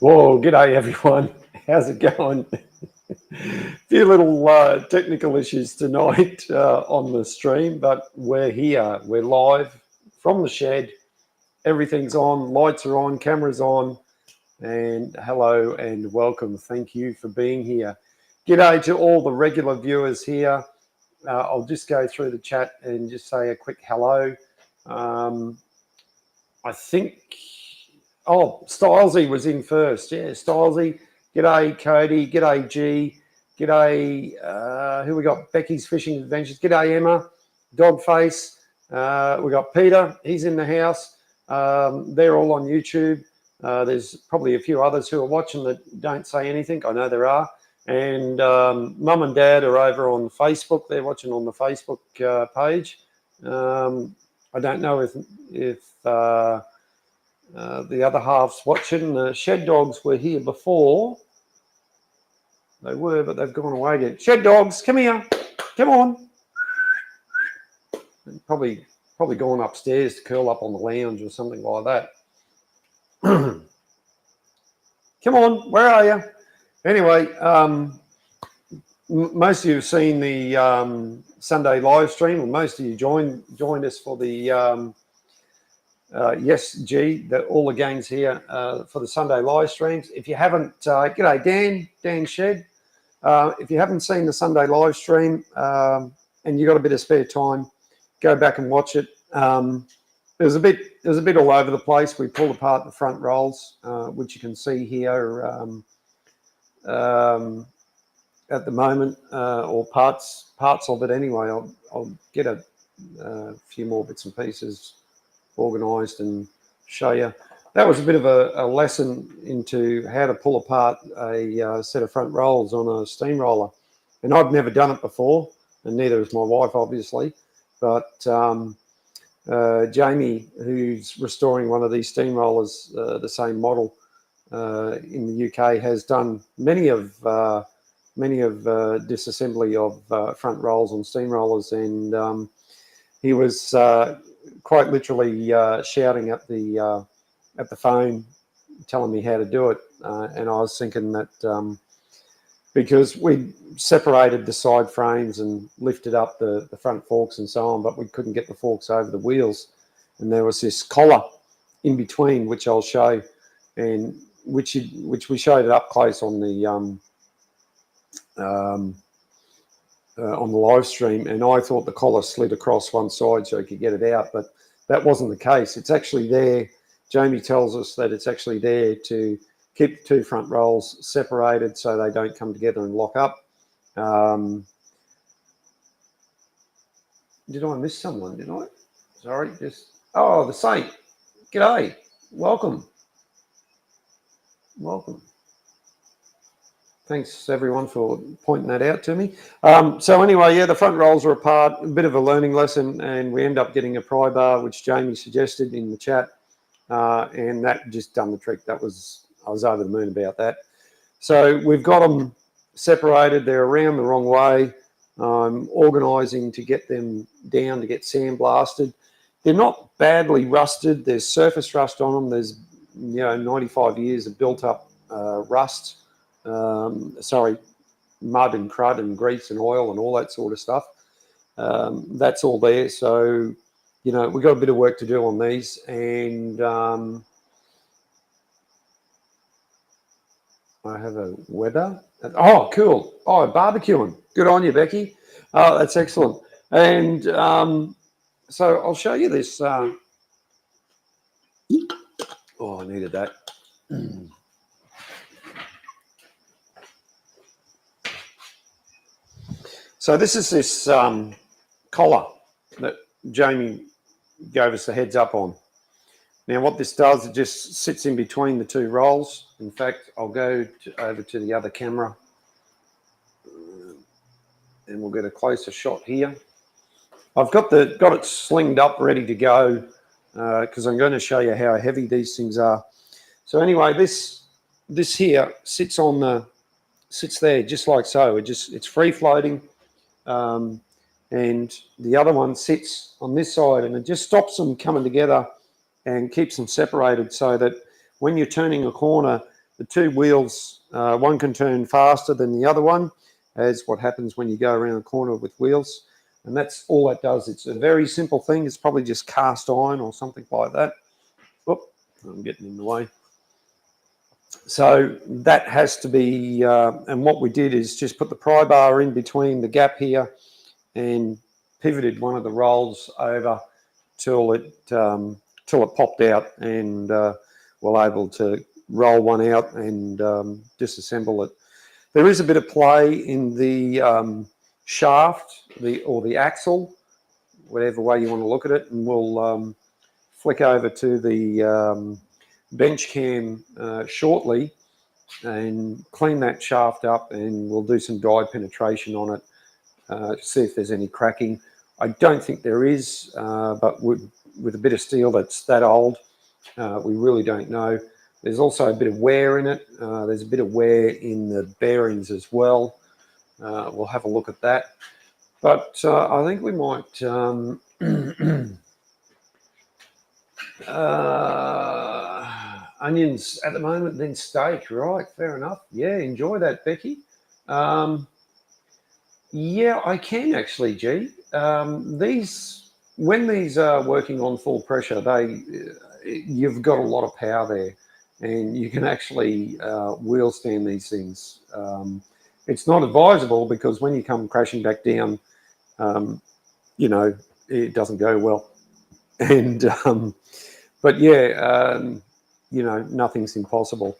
Whoa, g'day everyone. How's it going? Few little technical issues tonight on the stream, but we're here. We're live from the shed. Everything's on, lights are on, cameras on, and hello and welcome. Thank you for being here. G'day to all the regular viewers here. I'll just go through the chat and just say a quick hello. I think, Stylesy was in first. Yeah, Stylesy. G'day, Cody. G'day, G. G'day, who we got? Becky's Fishing Adventures. G'day, Emma. Dogface. We got Peter. He's in the house. They're all on YouTube. There's probably a few others who are watching that don't say anything. I know there are. And Mum and Dad are over on Facebook. They're watching on the Facebook page. I don't know if the other half's watching. The Shed Dogs were here before. They were, but they've gone away again. Shed Dogs, come here. Come on. Probably gone upstairs to curl up on the lounge or something like that. Come on, where are you? Anyway, most of you have seen the Sunday live stream, and most of you joined us for the yes, G, all the gangs here for the Sunday live streams. If you haven't, g'day Dan Shed. If you haven't seen the Sunday live stream and you've got a bit of spare time, go back and watch it. There was a bit all over the place. We pulled apart the front rolls, which you can see here at the moment, or parts of it anyway. I'll get a few more bits and pieces organised and show you. That was a bit of a lesson into how to pull apart a set of front rolls on a steamroller. And I've never done it before, and neither has my wife, obviously. But Jamie, who's restoring one of these steamrollers, the same model in the UK, has done many of disassembly of front rolls on steamrollers, and he was quite literally shouting at the phone, telling me how to do it, and I was thinking that because we separated the side frames and lifted up the front forks and so on, but we couldn't get the forks over the wheels, and there was this collar in between, which I'll show, and which we showed it up close on the live stream, and I thought the collar slid across one side so he could get it out, but that wasn't the case. It's actually there. Jamie tells us that it's actually there to keep the two front rolls separated so they don't come together and lock up. Did I miss someone? Did I? Sorry, oh, the Saint. G'day. Welcome. Thanks, everyone, for pointing that out to me. So anyway, yeah, the front rolls are apart, a bit of a learning lesson, and we end up getting a pry bar, which Jamie suggested in the chat, and that just done the trick. I was over the moon about that. So we've got them separated. They're around the wrong way. I'm organising to get them down to get sandblasted. They're not badly rusted. There's surface rust on them. There's 95 years of built-up rust. Mud and crud and grease and oil and all that sort of stuff. That's all there. So, we've got a bit of work to do on these. And I have a weather. Oh, cool. Oh, barbecuing. Good on you, Becky. Oh, that's excellent. And so I'll show you this. Oh, I needed that. So this is this collar that Jamie gave us the heads up on. Now what this does, it just sits in between the two rolls. In fact, I'll go over to the other camera and we'll get a closer shot here. I've got it slinged up, ready to go, because I'm going to show you how heavy these things are. So anyway, this here sits there just like so. It's free floating. And the other one sits on this side, and it just stops them coming together and keeps them separated so that when you're turning a corner, the two wheels, one can turn faster than the other one, as what happens when you go around a corner with wheels. And that's all that does. It's a very simple thing. It's probably just cast iron or something like that. Oop, I'm getting in the way. So that has to be, and what we did is just put the pry bar in between the gap here and pivoted one of the rolls over till it popped out, and we're able to roll one out and disassemble it. There is a bit of play in the shaft, or the axle, whatever way you want to look at it, and we'll flick over to the bench cam shortly and clean that shaft up, and we'll do some die penetration on it, see if there's any cracking. I don't think there is, but with a bit of steel that's that old, we really don't know. There's also a bit of wear in it. There's a bit of wear in the bearings as well. We'll have a look at that. But I think we might onions at the moment, then steak, right? Fair enough. Yeah, enjoy that, Becky. Yeah, I can actually, G. When these are working on full pressure, you've got a lot of power there, and you can actually wheel stand these things. It's not advisable, because when you come crashing back down, you know, it doesn't go well. And but yeah, you know, nothing's impossible.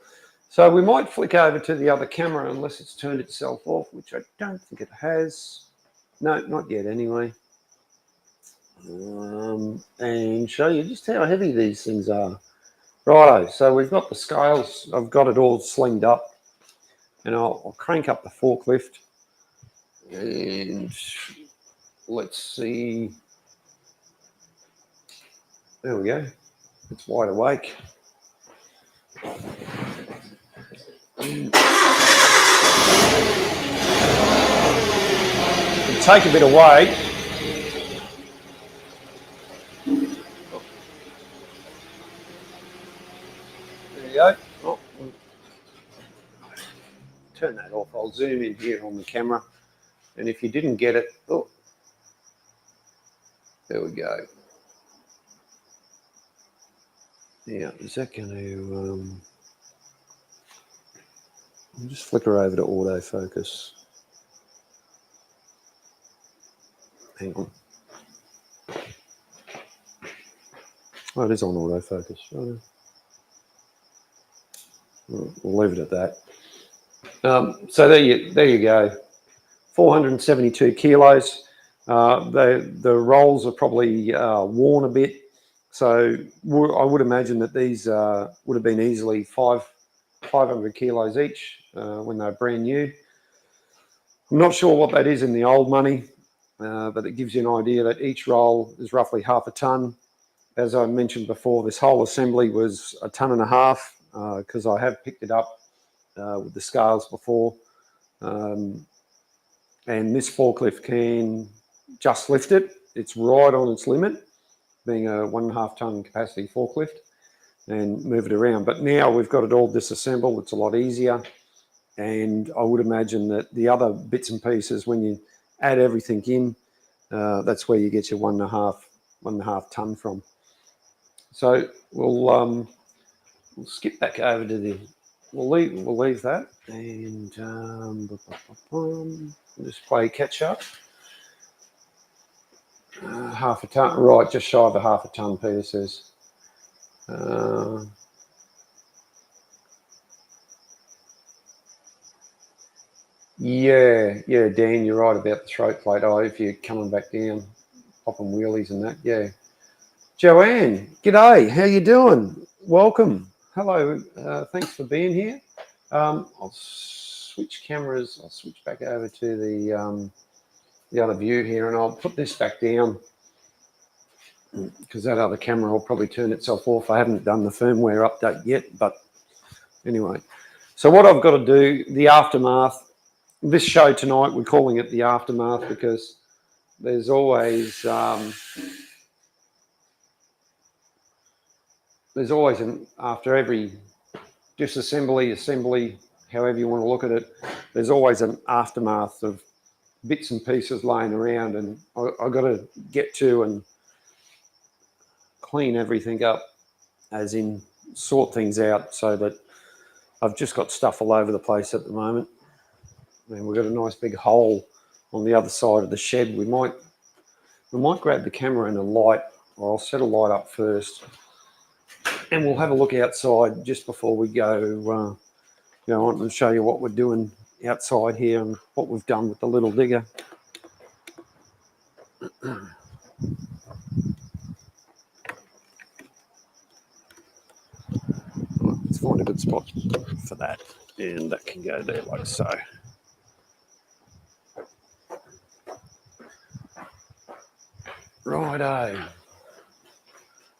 So we might flick over to the other camera, unless it's turned itself off, which I don't think it has. No, not yet anyway. And show you just how heavy these things are. Righto, so we've got the scales. I've got it all slinged up, and I'll crank up the forklift, and let's see. There we go. It's wide awake. Take a bit of weight. There you go. Oh, turn that off. I'll zoom in here on the camera. And if you didn't get it, oh, there we go. Now, is that going to... I'll just flicker over to autofocus. Hang on. Oh, it is on autofocus. Oh, we'll leave it at that. So there you go. 472 kilos. The rolls are probably worn a bit. So I would imagine that these would have been easily 500 kilos each when they're brand new. I'm not sure what that is in the old money, but it gives you an idea that each roll is roughly half a tonne. As I mentioned before, this whole assembly was 1.5 tonnes, because I have picked it up with the scales before. And this forklift can just lift it. It's right on its limit, being a 1.5 tonne capacity forklift, and move it around. But now we've got it all disassembled. It's a lot easier. And I would imagine that the other bits and pieces, when you add everything in, that's where you get your 1.5 tonne from. So we'll skip back over to the... We'll leave that, and just play catch up. 1/2 tonne, right? Just shy of 1/2 tonne, Peter says. Yeah, Dan, you're right about the throat plate. Oh, if you're coming back down, popping wheelies and that, yeah. Joanne, g'day. How you doing? Welcome. Hello. Thanks for being here. I'll switch cameras. I'll switch back over to the other view here, and I'll put this back down, because that other camera will probably turn itself off. I haven't done the firmware update yet, but anyway. So what I've got to do, the aftermath. This show tonight, we're calling it the aftermath, because there's always after every disassembly, assembly, however you want to look at it, there's always an aftermath of bits and pieces laying around, and I've got to get to and clean everything up, as in sort things out, so that I've just got stuff all over the place at the moment. And we've got a nice big hole on the other side of the shed. We might grab the camera and a light, or I'll set a light up first, and we'll have a look outside just before we go. I want to show you what we're doing outside here and what we've done with the little digger. Let's find a good spot for that, and that can go there like so. Righto.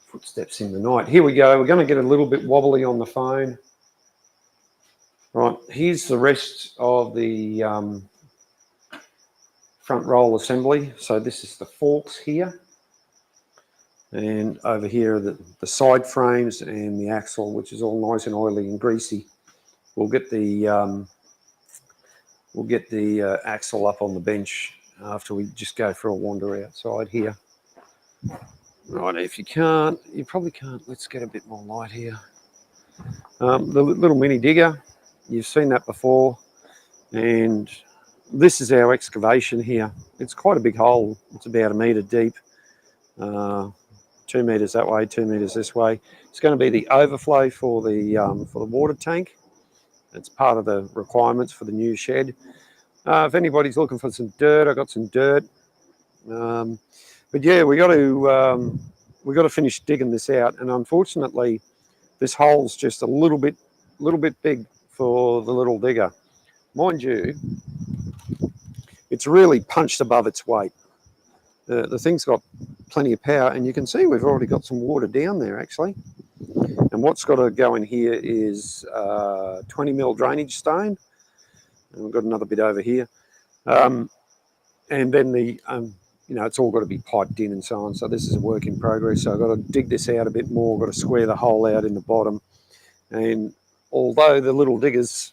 Footsteps in the night. Here we go. We're going to get a little bit wobbly on the phone. Right, here's the rest of the front roll assembly. So this is the forks here. And over here are the side frames and the axle, which is all nice and oily and greasy. We'll get the axle up on the bench after we just go for a wander outside here. Right, if you can't, you probably can't. Let's get a bit more light here. The little mini digger, you've seen that before, and this is our excavation here. It's quite a big hole. It's about 1 metre deep, 2 metres that way, 2 metres this way. It's going to be the overflow for the water tank. It's part of the requirements for the new shed. If anybody's looking for some dirt, I've got some dirt. But yeah, we got to finish digging this out, and unfortunately, this hole's just a little bit big for the little digger. Mind you, it's really punched above its weight. The thing's got plenty of power, and you can see we've already got some water down there actually. And what's got to go in here is 20 mil drainage stone, and we've got another bit over here. And then the it's all got to be piped in and so on. So this is a work in progress. So I've got to dig this out a bit more. Got to square the hole out in the bottom. And although the little digger's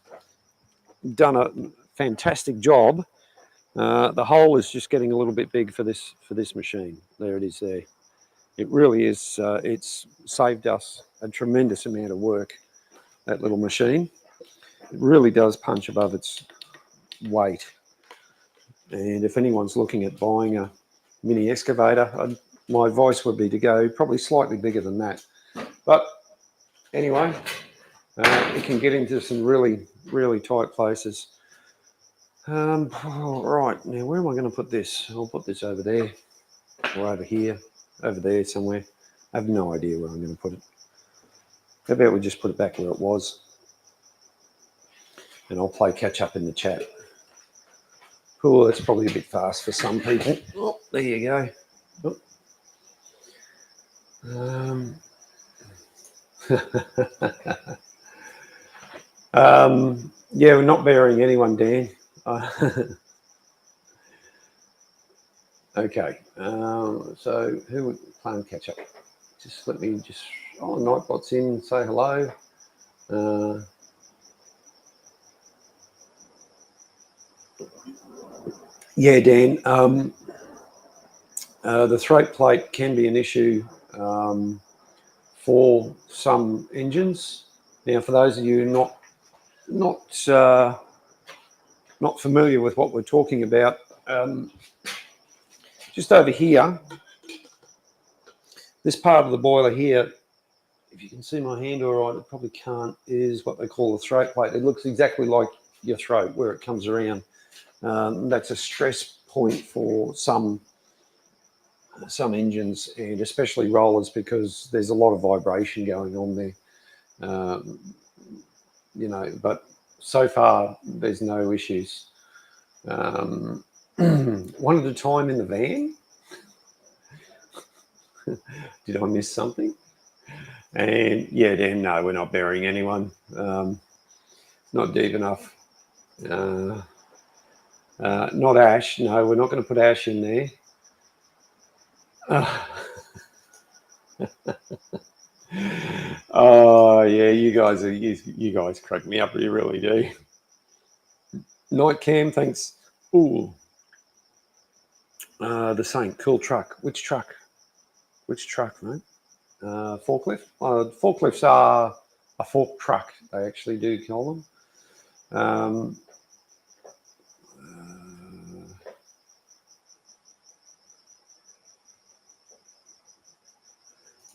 done a fantastic job, the hole is just getting a little bit big for this machine. There it is there. It really is. It's saved us a tremendous amount of work, that little machine. It really does punch above its weight. And if anyone's looking at buying a mini excavator, my advice would be to go probably slightly bigger than that. But anyway, it can get into some really, really tight places. Right, now where am I going to put this? I'll put this over there, or over here, over there somewhere. I have no idea where I'm going to put it. How about we just put it back where it was? And I'll play catch up in the chat. Oh, that's probably a bit fast for some people. Oh, there you go. Oh. Yeah, we're not burying anyone, Dan. Okay. So who would play catch up? Just let me just. Oh, Nightbot's in. Say hello. Yeah, Dan. The throat plate can be an issue for some engines. Now, for those of you not familiar with what we're talking about, just over here, this part of the boiler here, if you can see my hand all right, it probably can't, is what they call the throat plate. It looks exactly like your throat where it comes around. That's a stress point for some engines, and especially rollers, because there's a lot of vibration going on there. But so far there's no issues. One at a time in the van. Did I miss something? And yeah, Dan, no, we're not burying anyone. Not deep enough. Not ash. No, we're not going to put ash in there. Oh yeah, you guys crack me up. You really do. Night Cam, thanks. Ooh, the same cool truck. Which truck? Which truck, mate? Forklift. Forklifts are a fork truck. They actually do call them.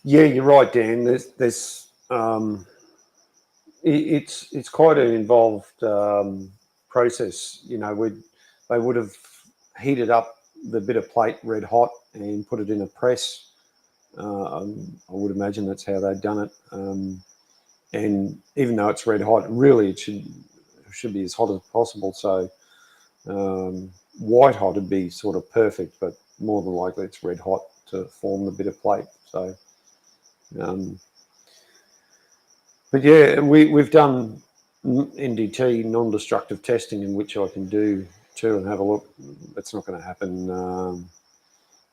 Yeah, you're right, Dan. It's quite an involved process. You know, they would have heated up the bit of plate red hot and put it in a press. I would imagine that's how they've done it. And even though it's red hot, really it should be as hot as possible. So white hot would be sort of perfect, but more than likely it's red hot to form the bit of plate. So, but yeah, we've done NDT, non-destructive testing, in which I can do too and have a look. That's not going to happen.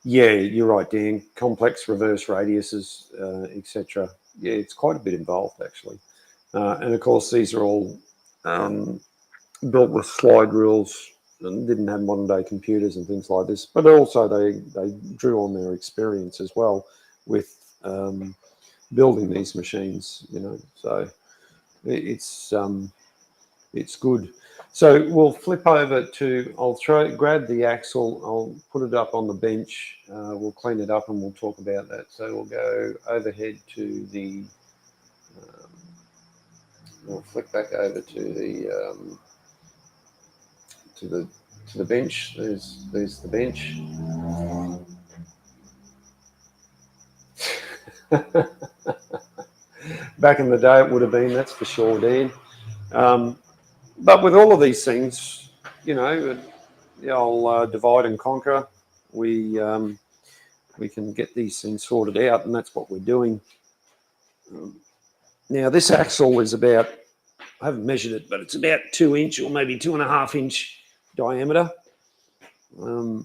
Yeah, you're right, Dan. Complex reverse radiuses, etc. Yeah, it's quite a bit involved actually. And of course, these are all built with slide rules and didn't have modern day computers and things like this. But also they drew on their experience as well with building these machines. You know, so it's good. So we'll flip over to, grab the axle, I'll put it up on the bench, we'll clean it up and we'll talk about that. So we'll go overhead to the, we'll flick back over to the bench. There's the bench. Back in the day it would have been, that's for sure, Dan. But with all of these things, you know, I'll divide and conquer. We can get these things sorted out, and that's what we're doing. Now, this axle is about, I haven't measured it, but it's about 2 inch or maybe 2.5 inch diameter. And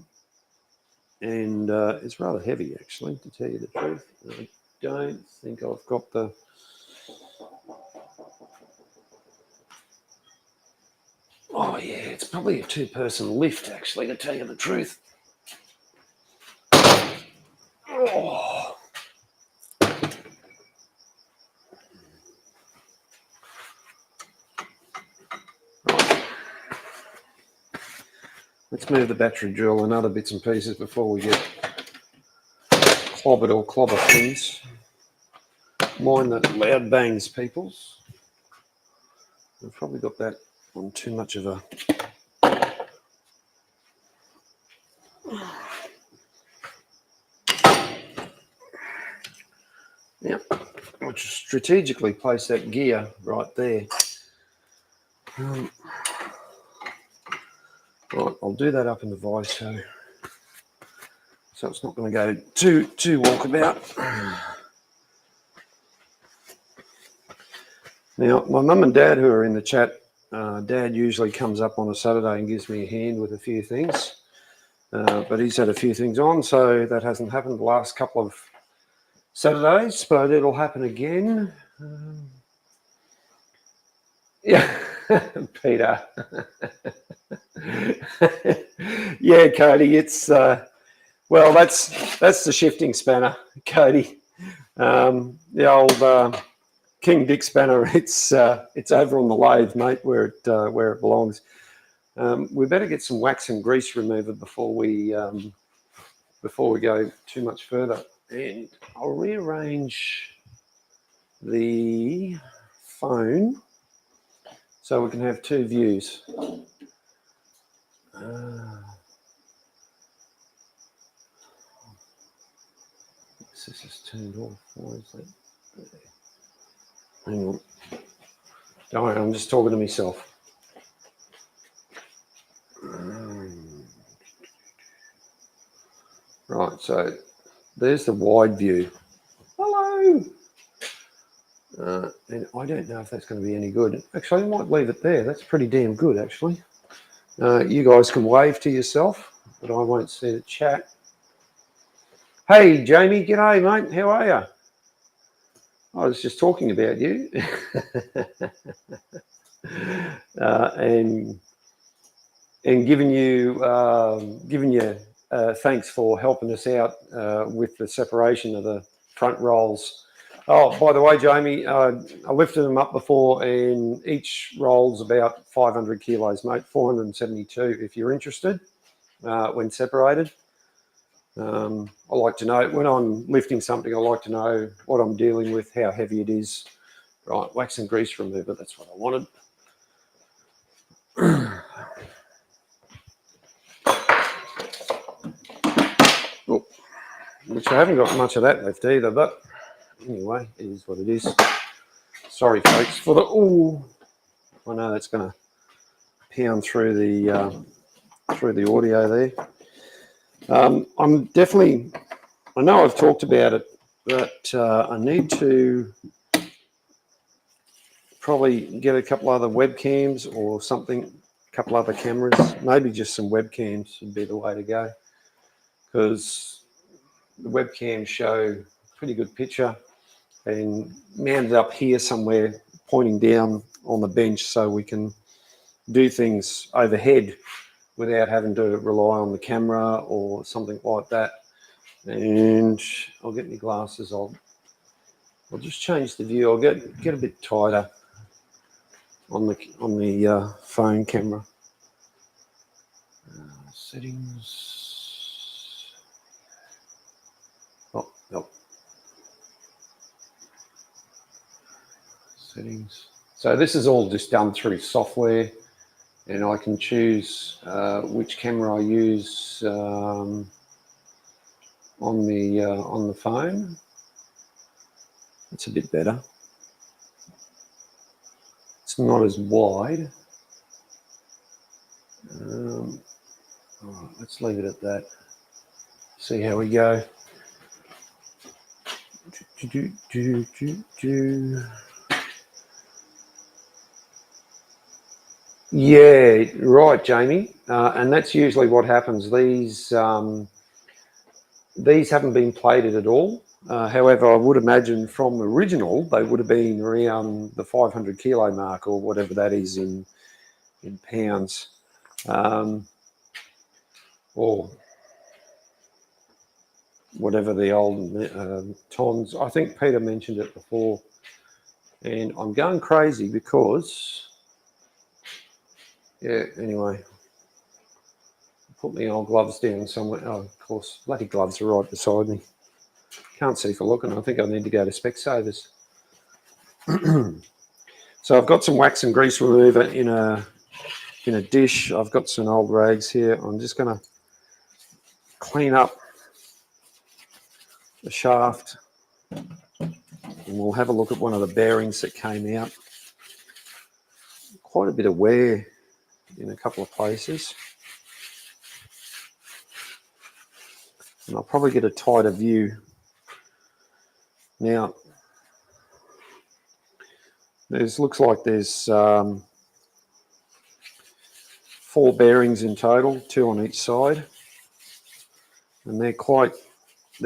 it's rather heavy, actually, to tell you the truth. I don't think I've got the... Oh, yeah, it's probably a 2-person lift, actually, to tell you the truth. Oh. Right. Let's move the battery drill and other bits and pieces before we get clobbered or clobber things. Mind the loud bangs, peoples. I've probably got that on too much of a... Yep, I'll strategically place that gear right there. Right, I'll do that up in the vise so it's not going to go too walkabout. Now, my mum and dad who are in the chat, Dad usually comes up on a Saturday and gives me a hand with a few things, but he's had a few things on, so that hasn't happened the last couple of Saturdays, but it'll happen again. Yeah, Peter. Yeah, Cody, it's well, that's the shifting spanner, Cody. The old King Dick spanner. It's over on the lathe, mate, where it belongs. We better get some wax and grease remover before we go too much further. And I'll rearrange the phone so we can have two views. This is turned off. Why is that? Hang on. Don't worry, I'm just talking to myself. Right, so there's the wide view. Hello. And I don't know if that's going to be any good. Actually, I might leave it there. That's pretty damn good, actually. You guys can wave to yourself, but I won't see the chat. Hey, Jamie. G'day, mate. How are you? I was just talking about you. And giving you thanks for helping us out with the separation of the front rolls. Oh, by the way, Jamie, I lifted them up before, and each roll's about 500 kilos, mate. 472 if you're interested when separated. I like to know when I'm lifting something. I like to know what I'm dealing with, how heavy it is. Right, wax and grease remover. That's what I wanted. Oh, which I haven't got much of that left either, but anyway, it is what it is. Sorry, folks, for the I know that's going to pound through the audio there. I'm definitely. I know I've talked about it, but I need to probably get a couple other webcams or something, a couple other cameras, maybe just some webcams would be the way to go, because the webcams show pretty good picture, and mounted up here somewhere pointing down on the bench so we can do things overhead without having to rely on the camera or something like that. And I'll get my glasses. I'll just change the view. I'll get a bit tighter on the phone camera. Settings. Oh, no. Settings. So this is all just done through software, and I can choose which camera I use on the phone. It's a bit better. It's not as wide. All right, let's leave it at that. See how we go. Yeah, right, Jamie. And that's usually what happens. These haven't been plated at all. However, I would imagine from original, they would have been around the 500 kilo mark or whatever that is in pounds. Or whatever the old tons. I think Peter mentioned it before. And I'm going crazy because, yeah, anyway, put my old gloves down somewhere. Oh, of course, bloody gloves are right beside me. Can't see for looking. I think I need to go to Specsavers. So I've got some wax and grease remover in a dish. I've got some old rags here. I'm just going to clean up the shaft, and we'll have a look at one of the bearings that came out. Quite a bit of wear in a couple of places. And I'll probably get a tighter view. Now, looks like there's 4 bearings in total, 2 on each side. And there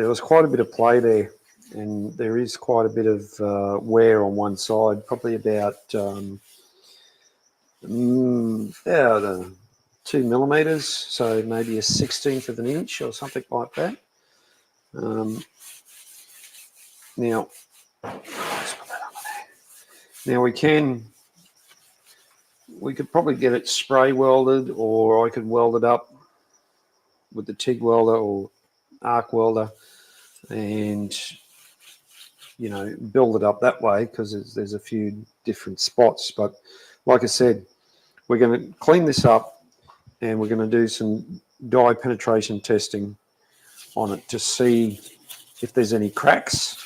was quite a bit of play there, and there is quite a bit of wear on one side, probably about 2 millimeters, so maybe a 1/16 of an inch or something like that. Now we could probably get it spray welded, or I could weld it up with the TIG welder or arc welder, and build it up that way, because there's a few different spots. But like I said, we're going to clean this up, and we're going to do some dye penetration testing on it to see if there's any cracks.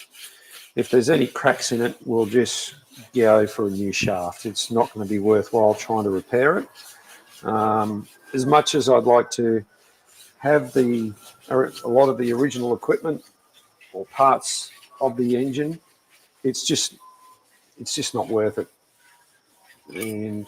If there's any cracks in it, we'll just go for a new shaft. It's not going to be worthwhile trying to repair it. As much as I'd like to have a lot of the original equipment or parts of the engine, it's just not worth it. And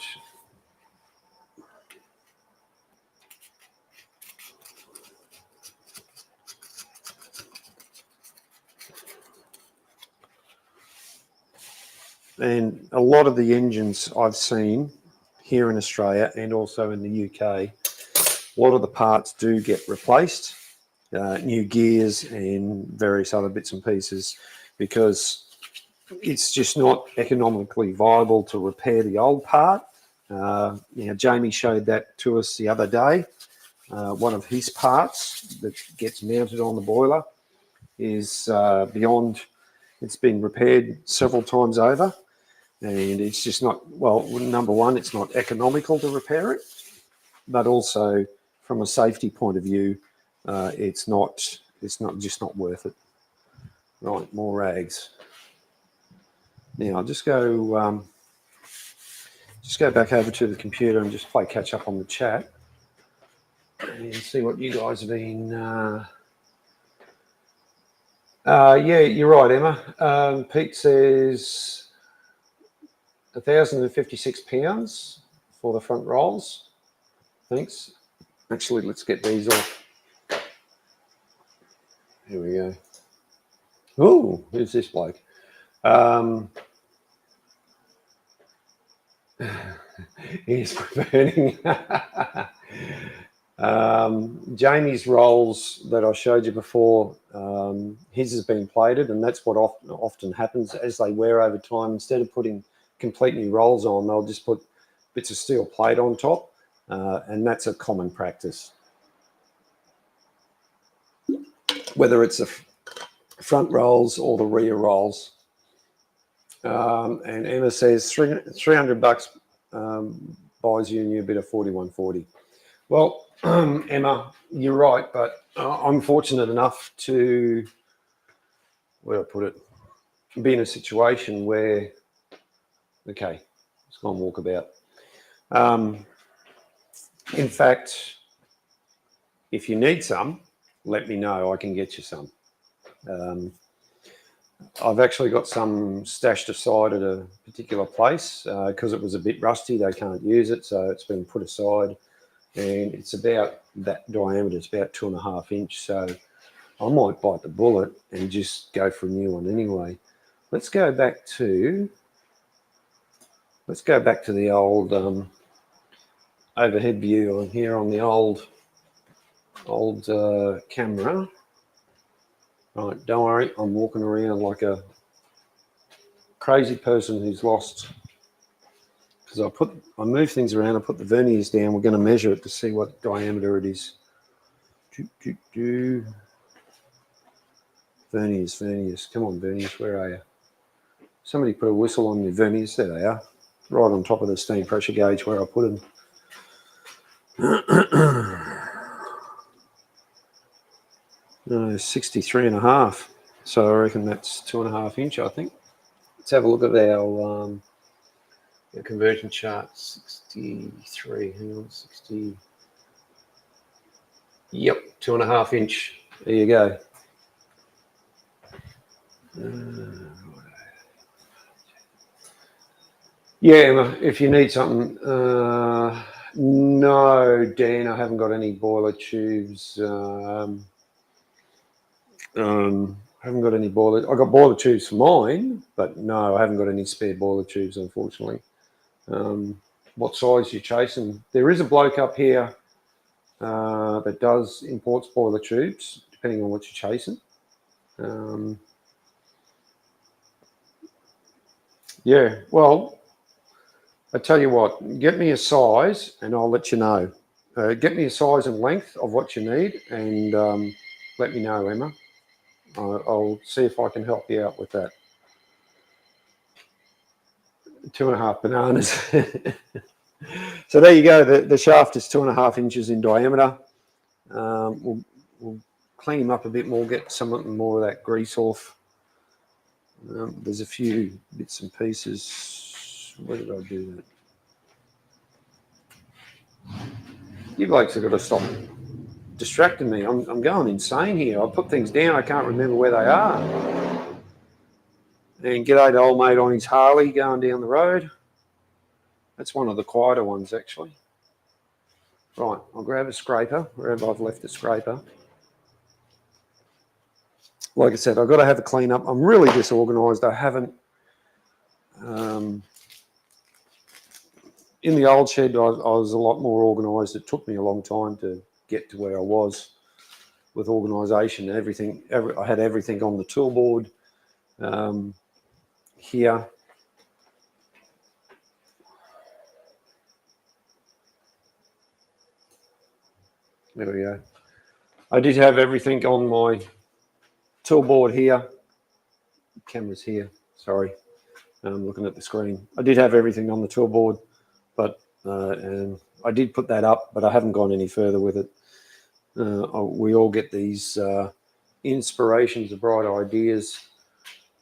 And a lot of the engines I've seen here in Australia and also in the UK, a lot of the parts do get replaced, new gears and various other bits and pieces, because it's just not economically viable to repair the old part. Jamie showed that to us the other day. One of his parts that gets mounted on the boiler is beyond, it's been repaired several times over, and it's just not, well, number one, it's not economical to repair it, but also from a safety point of view, it's just not worth it. Right, more rags. Now I'll just go back over to the computer and just play catch up on the chat and see what you guys have been. Yeah, you're right, Emma. Pete says 1,056 pounds for the front rolls. Thanks. Actually, let's get these off. Here we go. Oh, who's this bloke? He's burning. Jamie's rolls that I showed you before, his has been plated, and that's what often happens as they wear over time. Instead of putting complete new rolls on, they'll just put bits of steel plate on top, and that's a common practice. Whether it's the front rolls or the rear rolls. And Emma says $300 buys you a new bit of 4140. Well, Emma, you're right, but I'm fortunate enough to, where do I put it, be in a situation where, okay, let's go and walk about. In fact, if you need some, let me know. I can get you some. I've actually got some stashed aside at a particular place because it was a bit rusty. They can't use it, so it's been put aside. And it's about that diameter. It's about 2.5 inch. So I might bite the bullet and just go for a new one anyway. Let's go back to the old overhead view on here on the old camera. Right, don't worry, I'm walking around like a crazy person who's lost, because I move things around, I put the verniers down, we're going to measure it to see what diameter it is. Verniers, come on verniers, where are you? Somebody put a whistle on your verniers, there they are, right on top of the steam pressure gauge where I put them. No, 63.5. So I reckon that's 2.5 inch, I think. Let's have a look at our conversion chart. 63, hang on, 60. Yep, 2.5 inch. There you go. Yeah, Emma, if you need something. No, Dan, I haven't got any boiler tubes. I haven't got any boiler. I got boiler tubes for mine, but no, I haven't got any spare boiler tubes, unfortunately. What size you're chasing? There is a bloke up here that does imports boiler tubes, depending on what you're chasing. Yeah, well, I tell you what, get me a size and I'll let you know. Get me a size and length of what you need and let me know, Emma. I'll see if I can help you out with that. 2.5 bananas. So there you go. The shaft is 2.5 inches in diameter. We'll clean him up a bit more, get some more of that grease off. There's a few bits and pieces. Where did I do that? You blokes have got to stop distracting me. I'm going insane here. I put things down. I can't remember where they are. And g'day to old mate on his Harley going down the road. That's one of the quieter ones, actually. Right, I'll grab a scraper wherever I've left the scraper. Like I said, I've got to have a clean up. I'm really disorganised. I haven't In the old shed, I was a lot more organised. It took me a long time to get to where I was with organisation. I had everything on the tool board here. There we go. I did have everything on my tool board here. Camera's here. Sorry, I'm looking at the screen. I did have everything on the tool board, but and I did put that up, but I haven't gone any further with it. We all get these inspirations of bright ideas,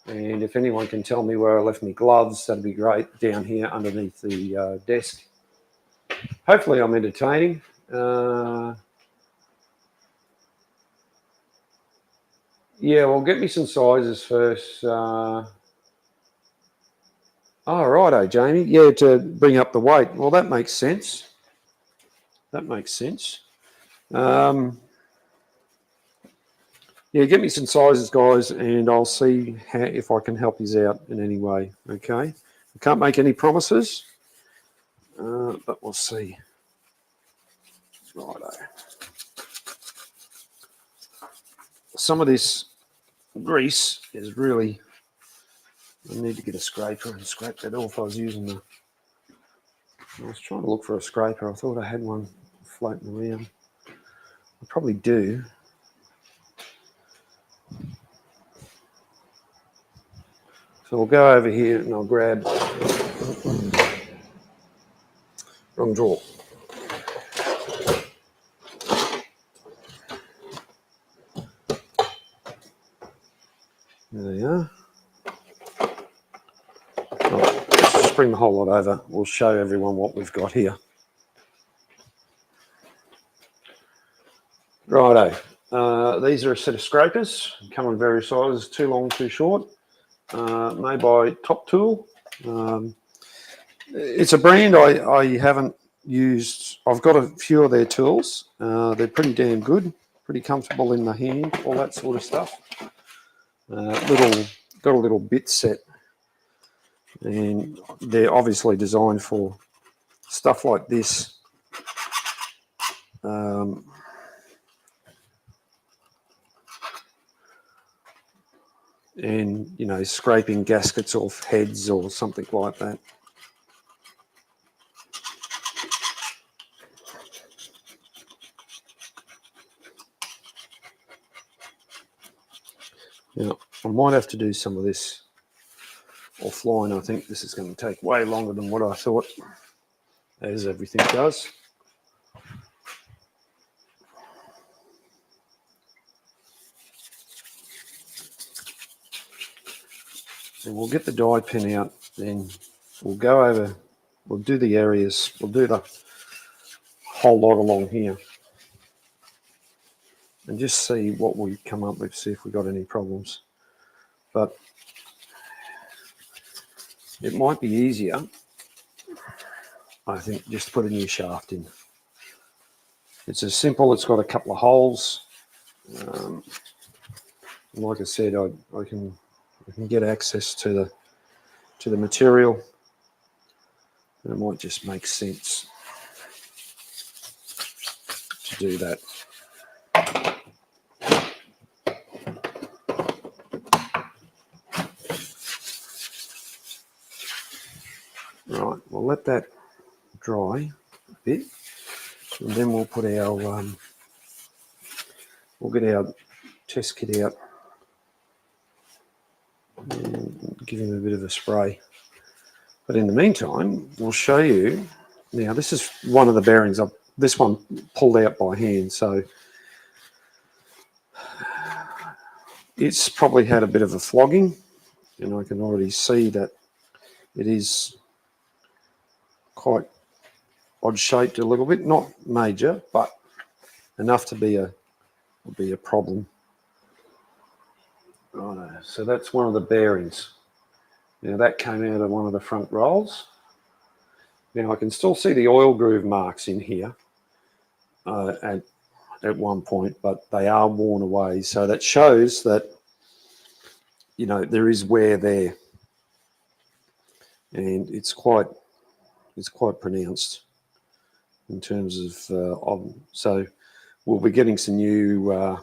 and if anyone can tell me where I left my gloves, that'd be great. Down here underneath the desk. Hopefully I'm entertaining. Yeah, well, get me some sizes first. Righto, Jamie. Yeah, to bring up the weight. Well, that makes sense. That makes sense. Yeah, get me some sizes, guys, and I'll see if I can help you out in any way. Okay. I can't make any promises, but we'll see. Righto. Some of this grease is really... I need to get a scraper and scrape that off. I was trying to look for a scraper. I thought I had one floating around. I probably do. So we'll go over here and I'll grab... Wrong drawer. There they are. Let's just bring the whole lot over. We'll show everyone what we've got here. Righto. These are a set of scrapers. Come in various sizes, too long, too short. Made by Top Tool. It's a brand I haven't used. I've got a few of their tools. They're pretty damn good, pretty comfortable in the hand, all that sort of stuff. Got a little bit set, and they're obviously designed for stuff like this. And, you know, scraping gaskets off heads or something like that. Now, I might have to do some of this offline. I think this is going to take way longer than what I thought, as everything does. And we'll get the die pin out, then we'll go over, we'll do the areas, we'll do the whole lot along here and just see what we come up with, see if we got any problems. But it might be easier, I think, just to put a new shaft in. It's as simple, it's got a couple of holes. Like I said, I can get access to the material. And it might just make sense to do that. Right, we'll let that dry a bit, and then we'll put our we'll get our test kit out and give him a bit of a spray. But in the meantime, we'll show you. Now, this is one of the bearings. This one pulled out by hand, so it's probably had a bit of a flogging, and I can already see that it is quite odd shaped a little bit. Not major, but enough to be a problem. Right, so that's one of the bearings. Now that came out of one of the front rolls. Now I can still see the oil groove marks in here at one point, but they are worn away. So that shows that, you know, there is wear there. and it's quite pronounced in terms of so we'll be getting some new,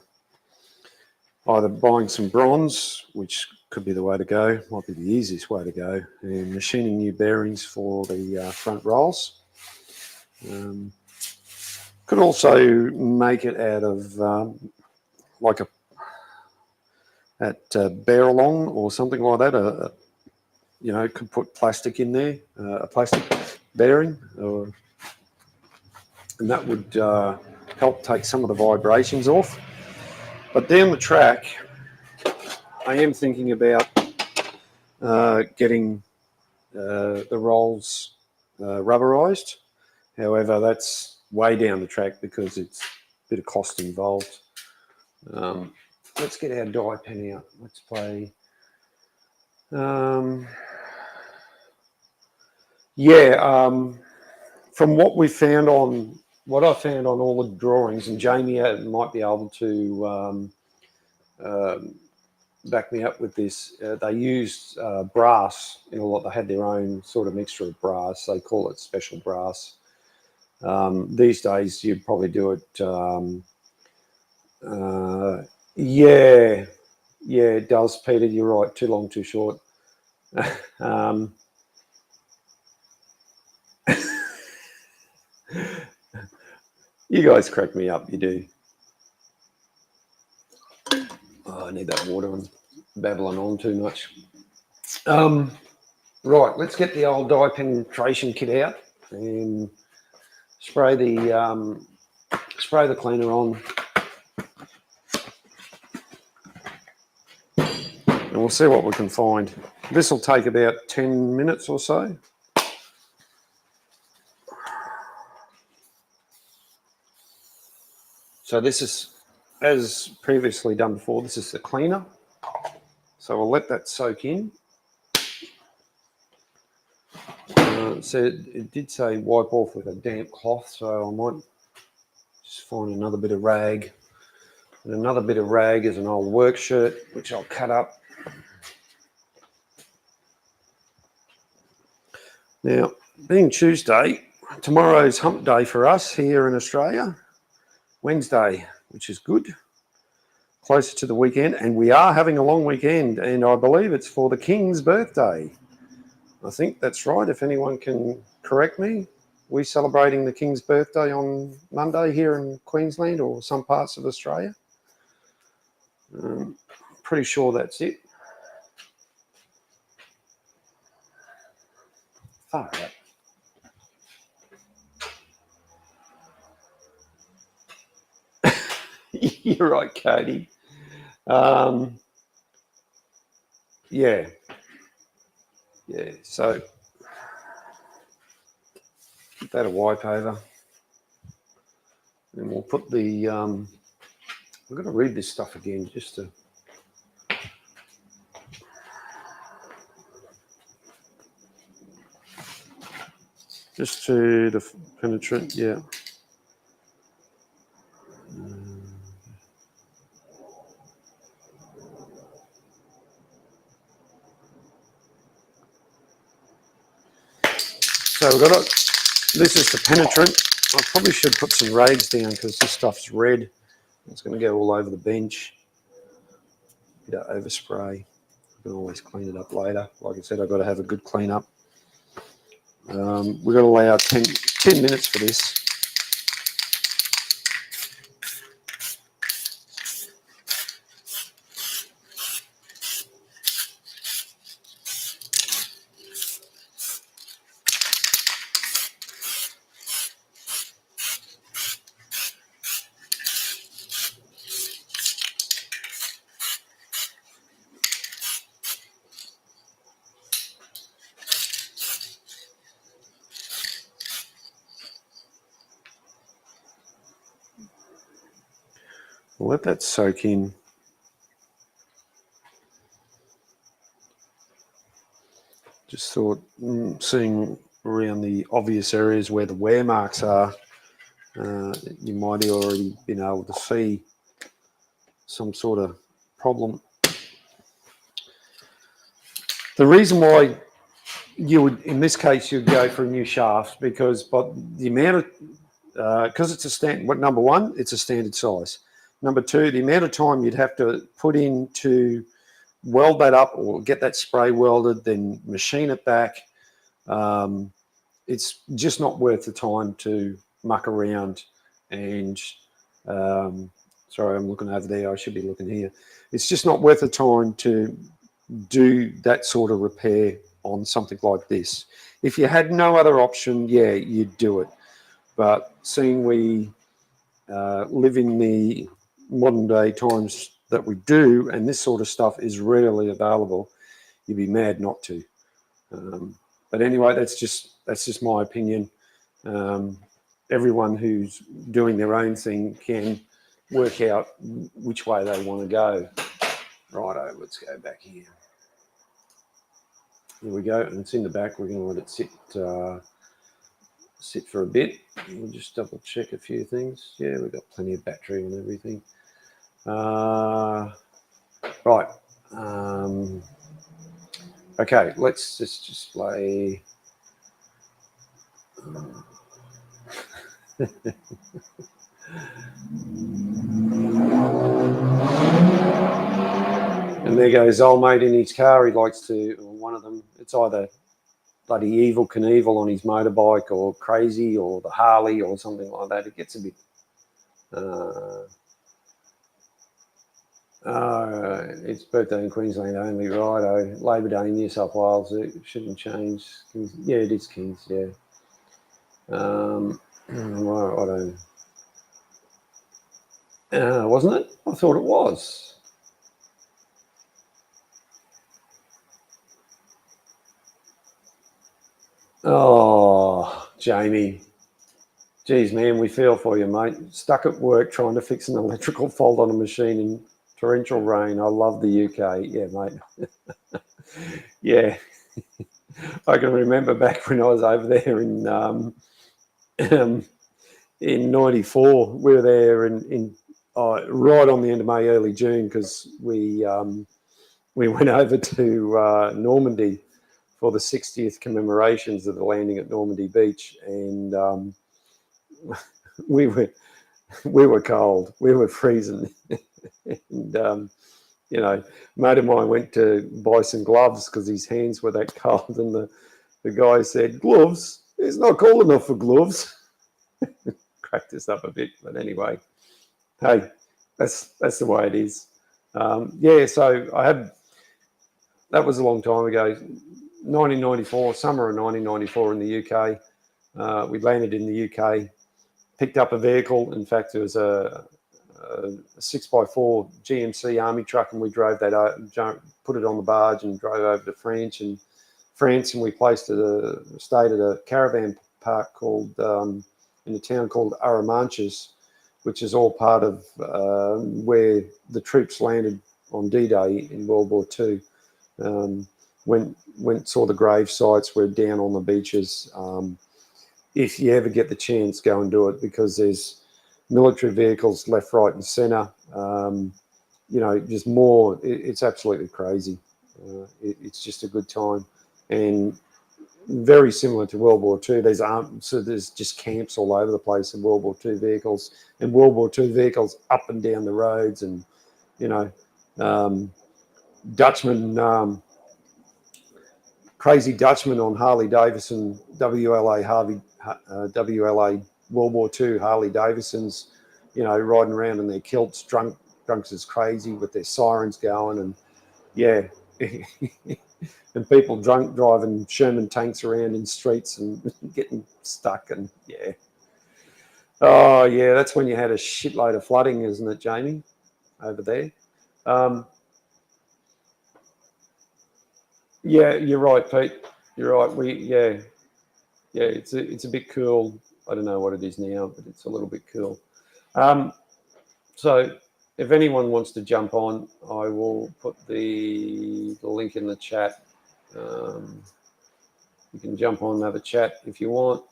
either buying some bronze, which could be the way to go, might be the easiest way to go, and machining new bearings for the front rolls. Could also make it out of like at bear along or something like that. You know, could put plastic in there, a plastic bearing, and that would help take some of the vibrations off. But down the track, I am thinking about getting the rolls rubberized. However, that's way down the track because it's a bit of cost involved. Let's get our die pen out. Let's play. From what we found on I found on all the drawings, and Jamie might be able to back me up with this. They used brass in a lot. They had their own sort of mixture of brass. They call it special brass. These days, you'd probably do it. Yeah, it does, Peter. You're right. Too long, too short. You guys crack me up. You do. Oh, I need that water. I'm babbling on too much. Right, let's get the old dye penetration kit out and spray the cleaner on, and we'll see what we can find. This will take about 10 minutes or so. So this is, as previously done before, this is the cleaner. So we'll let that soak in. So it did say wipe off with a damp cloth, so I might just find another bit of rag. And another bit of rag is an old work shirt, which I'll cut up. Now, being Tuesday, tomorrow's hump day for us here in Australia. Wednesday, which is good, closer to the weekend, and we are having a long weekend, and I believe it's for the King's birthday. I think that's right, if anyone can correct me. We're celebrating the King's birthday on Monday here in Queensland or some parts of Australia. Pretty sure that's it. Far out. You're right, Cody. Yeah, so give that a wipe over. And we'll put the, I'm going to read this stuff again just to, the penetrant, yeah. So we've got this is the penetrant. I probably should put some rags down because this stuff's red. It's going to go all over the bench. Bit of overspray. I can always clean it up later. Like I said, I've got to have a good clean up. We've got to allow 10 minutes for this. We'll let that soak in. Just thought, seeing around the obvious areas where the wear marks are, you might have already been able to see some sort of problem. The reason why you would, in this case, you'd go for a new shaft because, but the amount of, because it's a standard. What, number one, it's a standard size. Number two, the amount of time you'd have to put in to weld that up or get that spray welded, then machine it back. It's just not worth the time to muck around and. Sorry, I'm looking over there. I should be looking here. It's just not worth the time to do that sort of repair on something like this. If you had no other option, yeah, you'd do it. But seeing we live in the modern day times that we do, and this sort of stuff is rarely available, you'd be mad not to. But anyway, that's just my opinion. Everyone who's doing their own thing can work out which way they want to go. Righto, let's go back here. Here we go, and it's in the back. We're going to let it sit for a bit. We'll just double check a few things. Yeah, we've got plenty of battery and everything. Right. Okay, let's just display. And there goes old mate in his car. He likes to, one of them, it's either bloody Evil Knievel on his motorbike or Crazy or the Harley or something like that. It gets a bit... it's birthday in Queensland only, righto. Labor Day in New South Wales, it shouldn't change. Yeah, it is Kings, yeah. Righto. Wasn't it? I thought it was. Oh, Jamie. Geez, man, we feel for you, mate. Stuck at work trying to fix an electrical fault on a machine in torrential rain. I love the UK. Yeah, mate. Yeah. I can remember back when I was over there in 94. We were there in right on the end of May, early June, because we went over to Normandy for the 60th commemorations of the landing at Normandy Beach, and we were cold, we were freezing, and you know, mate of mine went to buy some gloves because his hands were that cold, and the guy said, "Gloves? It's not cold enough for gloves." Cracked us up a bit, but anyway, hey, that's the way it is. Yeah, so that was a long time ago. 1994, summer of 1994 in the UK. We landed in the UK, picked up a vehicle. In fact, it was a 6x4 GMC army truck, and we drove that, put it on the barge and drove over to France, and we stayed at a caravan park called, in a town called Arromanches, which is all part of where the troops landed on D-Day in World War II. Saw the grave sites, we're down on the beaches. If you ever get the chance, go and do it, because there's military vehicles left, right and centre. You know, just more, it's absolutely crazy. It's just a good time, and very similar to World War II. There's just camps all over the place in World War II vehicles, and World War II vehicles up and down the roads, and you know, Dutchman. Crazy Dutchman on Harley Davidson, WLA World War II Harley Davidsons, you know, riding around in their kilts, drunks as crazy with their sirens going, and yeah, and people drunk driving Sherman tanks around in streets and getting stuck, and yeah. Oh yeah, that's when you had a shitload of flooding, isn't it, Jamie, over there? Yeah, you're right, Pete. You're right. Yeah. It's a bit cool. I don't know what it is now, but it's a little bit cool. So if anyone wants to jump on, I will put the link in the chat. You can jump on and have a chat if you want.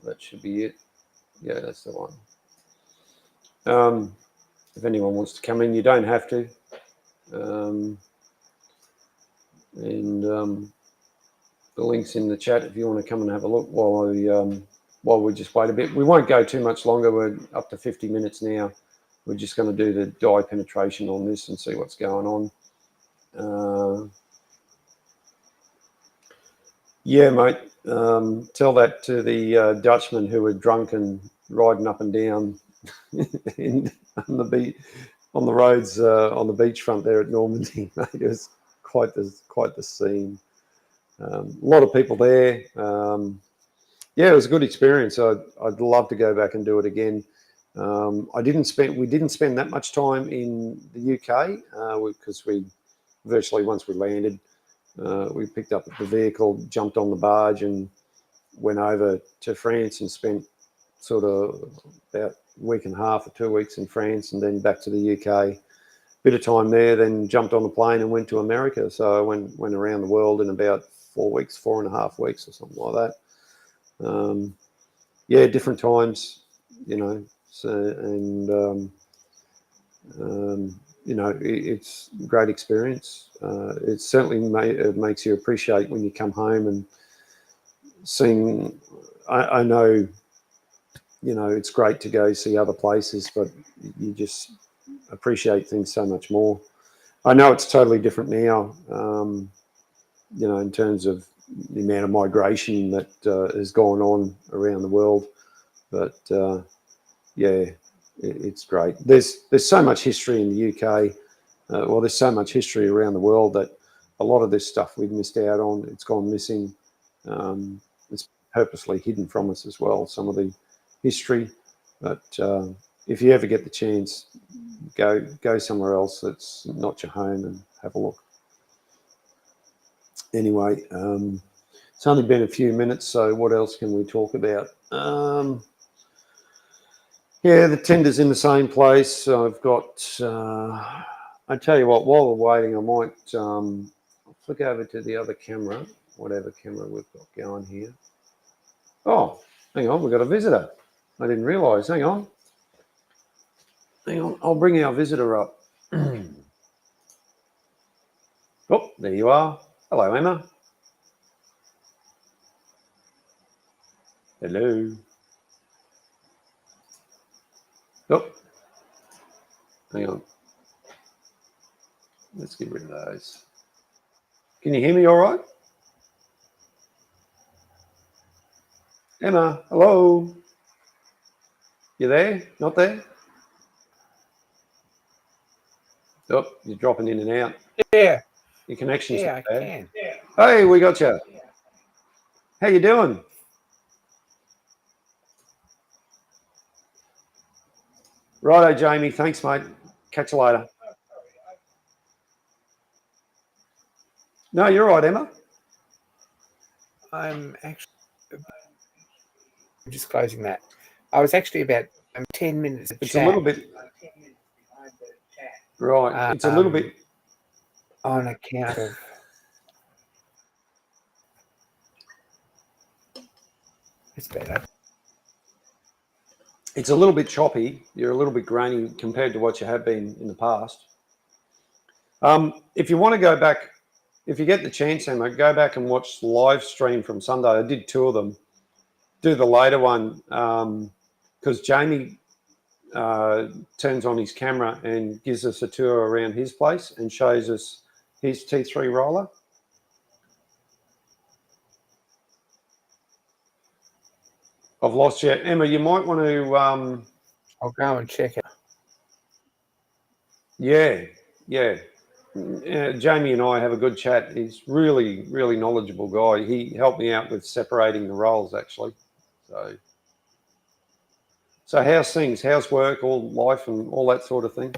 That should be it. Yeah, that's the one. If anyone wants to come in, you don't have to. the link's in the chat if you want to come and have a look while we just wait a bit. We won't go too much longer. We're up to 50 minutes now. We're just going to do the dye penetration on this and see what's going on. Yeah, mate. Tell that to the Dutchman who were drunk and riding up and down on the roads on the beachfront there at Normandy. Mate, it was quite the scene. A lot of people there. Yeah, it was a good experience. I'd love to go back and do it again. We didn't spend that much time in the UK because we virtually, once we landed, we picked up the vehicle, jumped on the barge and went over to France and spent sort of about a week and a half or 2 weeks in France and then back to the UK. Bit of time there, then jumped on the plane and went to America. So I went around the world in about 4 weeks, 4.5 weeks or something like that. Yeah, different times, you know. So, and you know, it's a great experience. It certainly it makes you appreciate when you come home and seeing. I know, you know, it's great to go see other places, but you just appreciate things so much more. I know it's totally different now, you know, in terms of the amount of migration that has gone on around the world, but yeah, it's great. There's so much history in the UK. Well, there's so much history around the world that a lot of this stuff we've missed out on. It's gone missing. It's purposely hidden from us as well, some of the history. But if you ever get the chance, go somewhere else that's not your home and have a look. Anyway, it's only been a few minutes, so what else can we talk about? Yeah, the tender's in the same place. I've got, I tell you what, while we're waiting, I might flick over to the other camera, whatever camera we've got going here. Oh, hang on, we've got a visitor. I didn't realise. Hang on. I'll bring our visitor up. Oh, there you are. Hello, Emma. Hello. Oh, hang on. Let's get rid of those. Can you hear me all right? Emma, hello. You there? Not there? Oh, you're dropping in and out. Yeah. Your connection's Yeah, not I bad. can. Hey, we got you. How you doing? Righto, Jamie. Thanks, mate. Catch you later. No, you're right, Emma. I'm actually just closing that. I was actually about 10 minutes of It's chat. a little bit. Right. It's a little bit. On account of. It's better. It's a little bit choppy. You're a little bit grainy compared to what you have been in the past. If you want to go back, if you get the chance, Emma, go back and watch the live stream from Sunday. I did two of them. Do the later one because Jamie turns on his camera and gives us a tour around his place and shows us his T3 roller. I've lost you. Emma, you might want to... I'll go and check it. Yeah. Jamie and I have a good chat. He's really, really knowledgeable guy. He helped me out with separating the rolls, actually. So how's things? How's work, all life and all that sort of thing?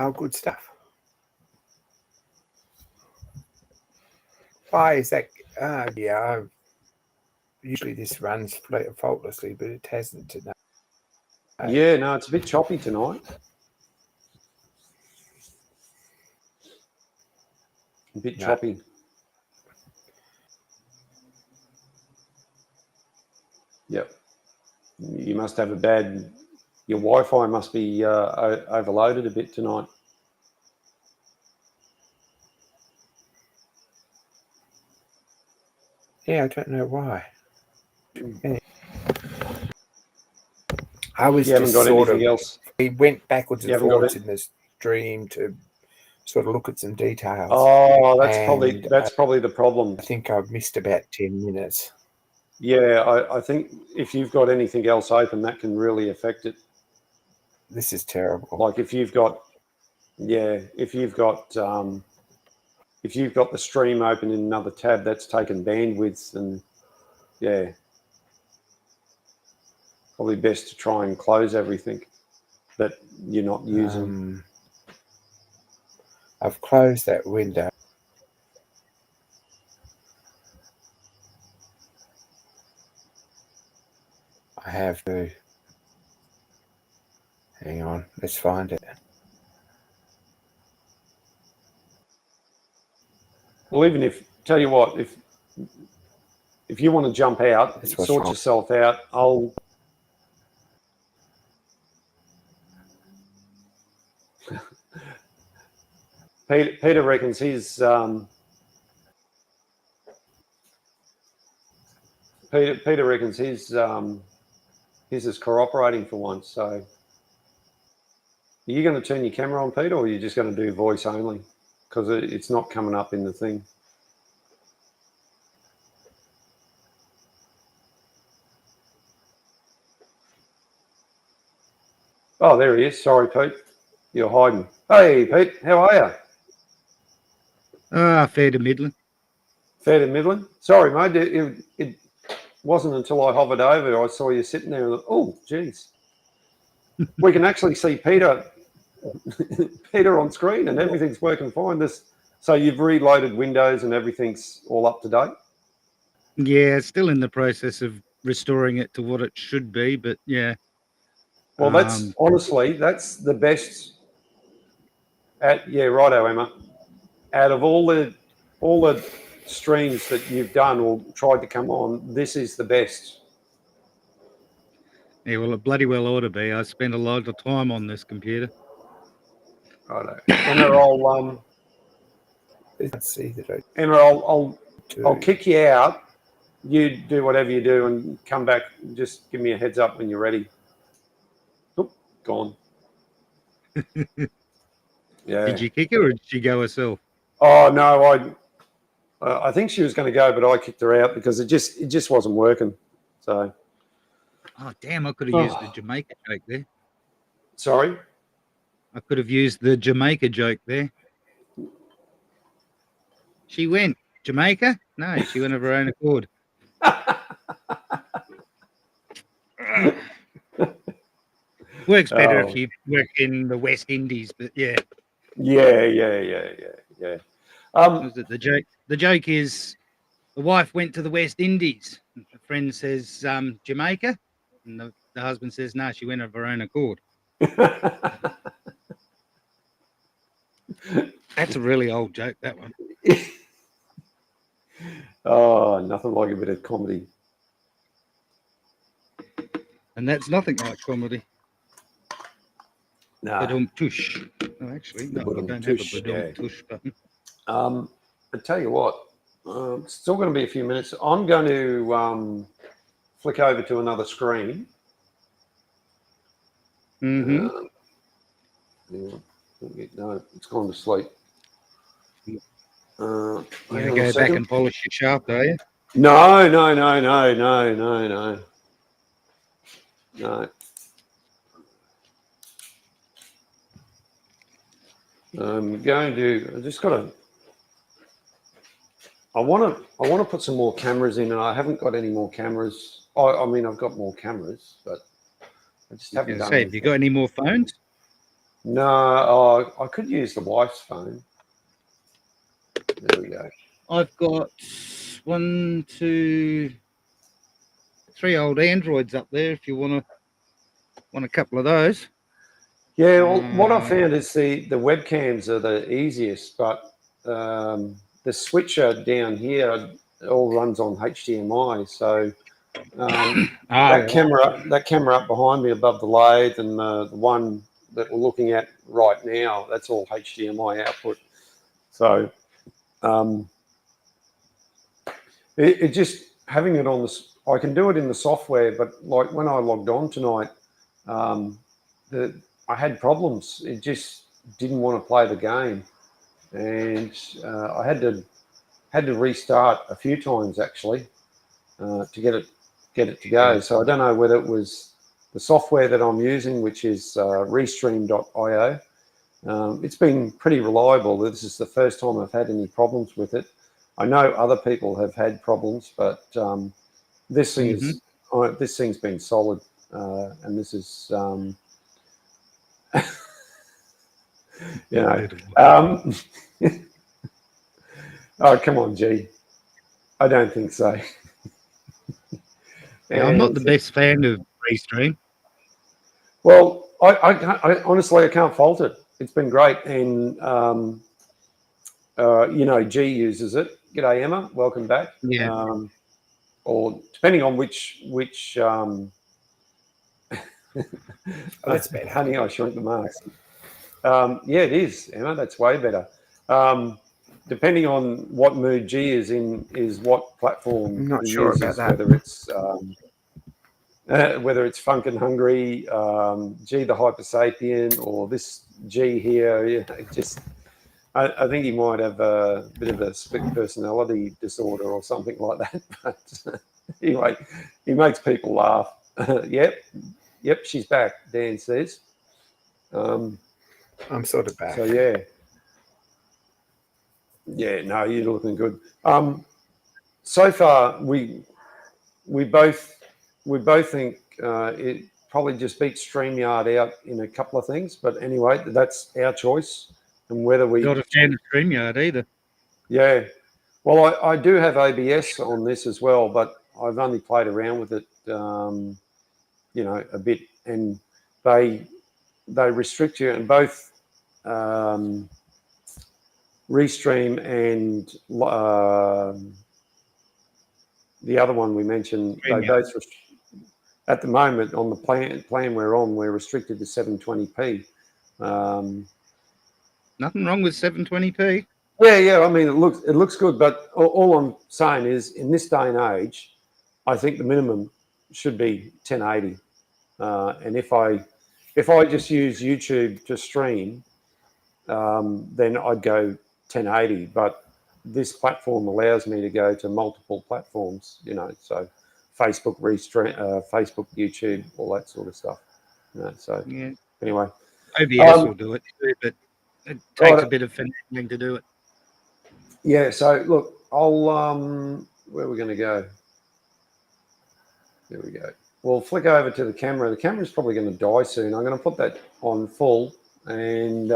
Oh, good stuff. Why is that? Yeah, usually this runs faultlessly, but it hasn't tonight. Yeah, no, it's a bit choppy tonight. A bit choppy. Yep. You must have your Wi-Fi must be overloaded a bit tonight. Yeah, I don't know why. Yeah. I was You haven't just got anything else. we went backwards You and haven't got forwards it. in this stream to sort of look at some details. Oh, that's And probably the problem. I think I've missed about 10 minutes. Yeah, I think if you've got anything else open, that can really affect it. This is terrible. Like if you've got the stream open in another tab, that's taken bandwidth, and yeah, probably best to try and close everything that you're not using. I've closed that window. I have to. Hang on, let's find it. Well, even if, tell you what, if you want to jump out, sort yourself out, Peter reckons Peter reckons his is cooperating for once. So, are you going to turn your camera on, Peter, or are you just going to do voice only? Because it's not coming up in the thing. Oh, there he is. Sorry, Pete. You're hiding. Hey, Pete. How are you? Fair to middling. Fair to middling. Sorry, mate. It wasn't until I hovered over I saw you sitting there. And, oh, geez. We can actually see Peter on screen, and everything's working fine. So you've reloaded Windows and everything's all up to date? Yeah, still in the process of restoring it to what it should be, but yeah. Well, that's honestly, that's the best. Righto, Emma. Out of all the streams that you've done or tried to come on, this is the best. Yeah, well, it bloody well ought to be. I spent a lot of time on this computer. Righto. Emma, I'll kick you out. You do whatever you do and come back. Just give me a heads up when you're ready. Oop, gone. Yeah. Did you kick her or did she go herself? Oh no, I think she was going to go, but I kicked her out because it just wasn't working. So. Oh damn! I could have used the Jamaica joke there. Sorry. I could have used the Jamaica joke there. She went Jamaica? No, she went of her own accord. Works better if you work in the West Indies, but yeah. Yeah. The joke is the wife went to the West Indies. The friend says Jamaica, and the husband says no, she went of her own accord. That's a really old joke, that one. Oh, nothing like a bit of comedy. And that's nothing like comedy. No. Tush. Oh, actually, no, I don't have a tush button. I tell you what, it's still going to be a few minutes. I'm going to flick over to another screen. Mm-hmm. No, it's gone to sleep. You're going to go back and polish your shaft, are you? No. I'm going to. I just got to. I want to put some more cameras in, and I haven't got any more cameras. I mean, I've got more cameras, but I just haven't done. Have you got any more phones? No, I could use the wife's phone. There we go. I've got 1, 2, 3 old Androids up there. If you want a couple of those. Yeah, well, what I found is the webcams are the easiest, but the switcher down here all runs on HDMI. So that camera up behind me above the lathe and the one that we're looking at right now, that's all HDMI output. So It just having it on this. I can do it in the software, but like when I logged on tonight, I had problems. It just didn't want to play the game, and I had to restart a few times actually to get it to go. So I don't know whether it was the software that I'm using, which is Restream.io. It's been pretty reliable. This is the first time I've had any problems with it. I know other people have had problems, but this thing is this thing's been solid, and this is you know. Oh, come on, G. I don't think so. Yeah, I'm not the best fan of Restream. Well, I honestly I can't fault it. It's been great, and G uses it. G'day, Emma. Welcome back. Yeah. Or depending on which that's better. Honey, I shrunk the marks. Yeah, it is, Emma. That's way better. Depending on what mood G is in, is what platform I'm not he sure uses, about that. whether it's Funk and Hungry, G the Hyper Sapien, or this G here. Yeah, I think he might have a bit of a split personality disorder or something like that. But anyway, he makes people laugh. Yep, she's back, Dan says. I'm sort of back. So yeah, no, you're looking good. So far, we both think it probably just beats StreamYard out in a couple of things. But anyway, that's our choice, and whether we Not a fan of StreamYard either. Yeah, well, I do have ABS on this as well, but I've only played around with it, a bit, and they restrict you, and both Restream and the other one we mentioned, they both at the moment on the plan we're on, we're restricted to 720p. Nothing wrong with 720p. Yeah. I mean, it looks good, but all I'm saying is, in this day and age, I think the minimum should be 1080. And if I just use YouTube to stream, then I'd go 1080. But this platform allows me to go to multiple platforms, so Facebook, Facebook, YouTube, all that sort of stuff. So Yeah. anyway, OBS will do it too, but it takes a bit of finagling to do it. Yeah. So look, I'll where are we going to go? There we go. We'll flick over to the camera. The camera's probably going to die soon. I'm going to put that on full, and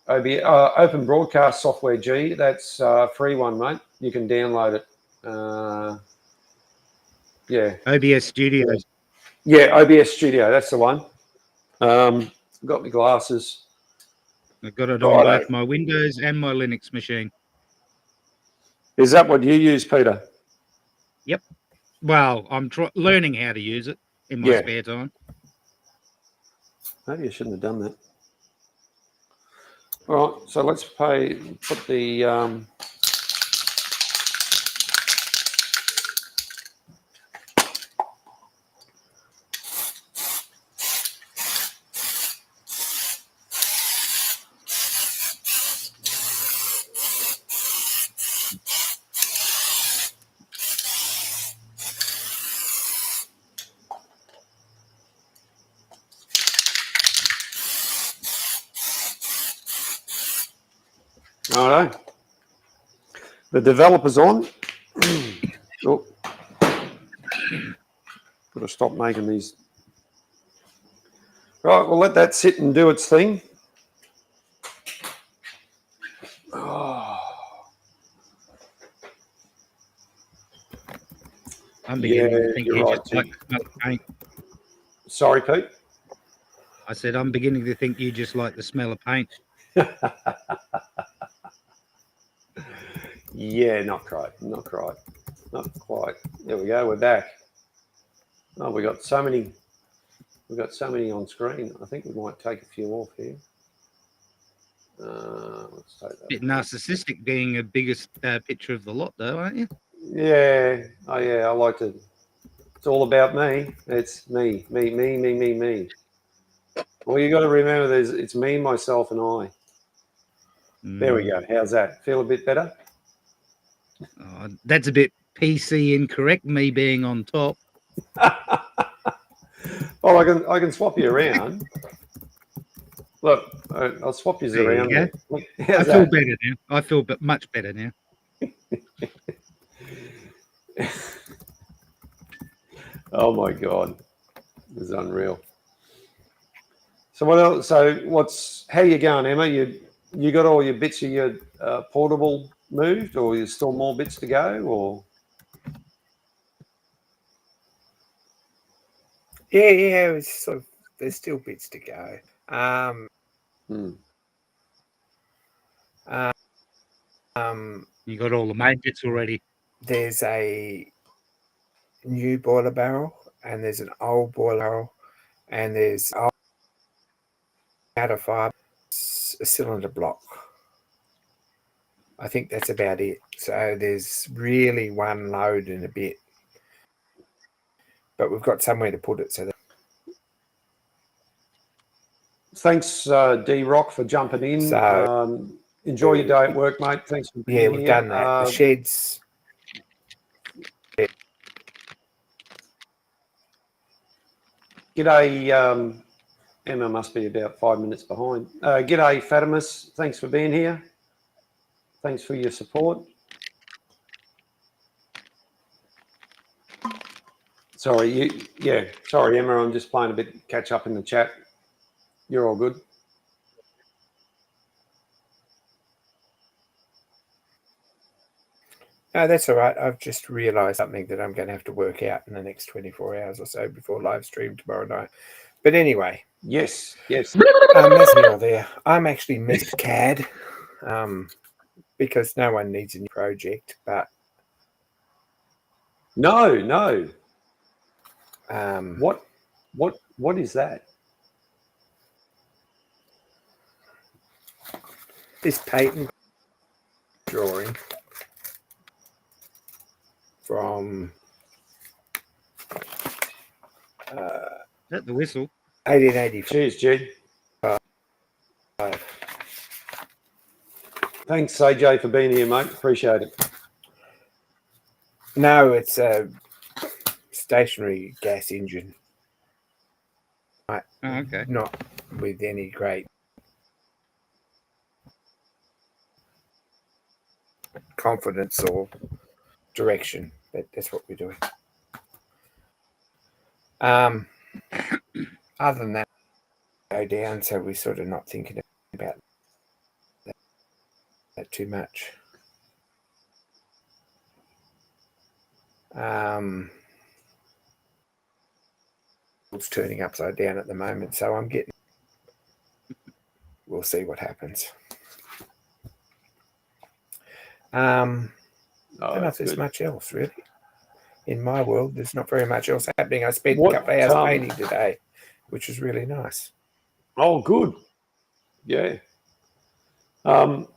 Open Broadcast Software G. That's a free one, mate. You can download it. Yeah. OBS Studios. Yeah, OBS Studio. That's the one. Got my glasses. I've got it on both my Windows and my Linux machine. Is that what you use, Peter? Yep. Well, I'm learning how to use it in my spare time. Maybe I shouldn't have done that. All right, so let's put the all right. The developer's on. Oh. Got to stop making these. Right, we'll let that sit and do its thing. Oh. I'm beginning to think you just like the smell of paint. Sorry, Pete? I said I'm beginning to think you just like the smell of paint. Yeah, not quite. Not quite. There we go. We're back. Oh, we got so many. We've got so many on screen. I think we might take a few off here. Let's take that. Bit narcissistic being a biggest picture of the lot, though, aren't you? Yeah. Oh, yeah. I like to. It's all about me. It's me. Well, you got to remember, it's me, myself, and I. There we go. How's that? Feel a bit better? Oh, that's a bit PC incorrect. Me being on top. Oh, I can swap you around. Look, I'll swap you There around. you Look, I how's feel that? better now. I feel much better now. Oh my God, this is unreal. So what else? So how you going, Emma? You got all your bits of your portable moved, or there's still more bits to go, or? Yeah, it's sort of, there's still bits to go. You got all the main bits already. There's a new boiler barrel, and there's an old boiler barrel, and there's outer fibre, a cylinder block. I think that's about it. So there's really one load and a bit, but we've got somewhere to put it. So Thanks, D Rock, for jumping in. So- enjoy your day at work, mate. Thanks for being yeah, here. we've done that. The sheds. G'day, Emma must be about 5 minutes behind. G'day, Fatimus. Thanks for being here. Thanks for your support. Sorry, sorry, Emma. I'm just playing a bit catch up in the chat. You're all good. No, that's all right. I've just realised something that I'm going to have to work out in the next 24 hours or so before live stream tomorrow night. But anyway. Yes. That's neither there. I'm actually Mr. CAD because no one needs a new project. But No. What is that? This patent drawing from Is that the whistle? 1885. Cheers, G. Thanks, AJ, for being here, mate. Appreciate it. No, it's a stationary gas engine. Oh, okay. Not with any great confidence or direction, but that's what we're doing. Other than that, go down, so we're sort of not thinking about that too much. It's turning upside down at the moment, so we'll see what happens. I don't know if there's much else, really. In my world, there's not very much else happening. I spent a couple of hours painting today, which was really nice. Oh, good. Yeah. Oh,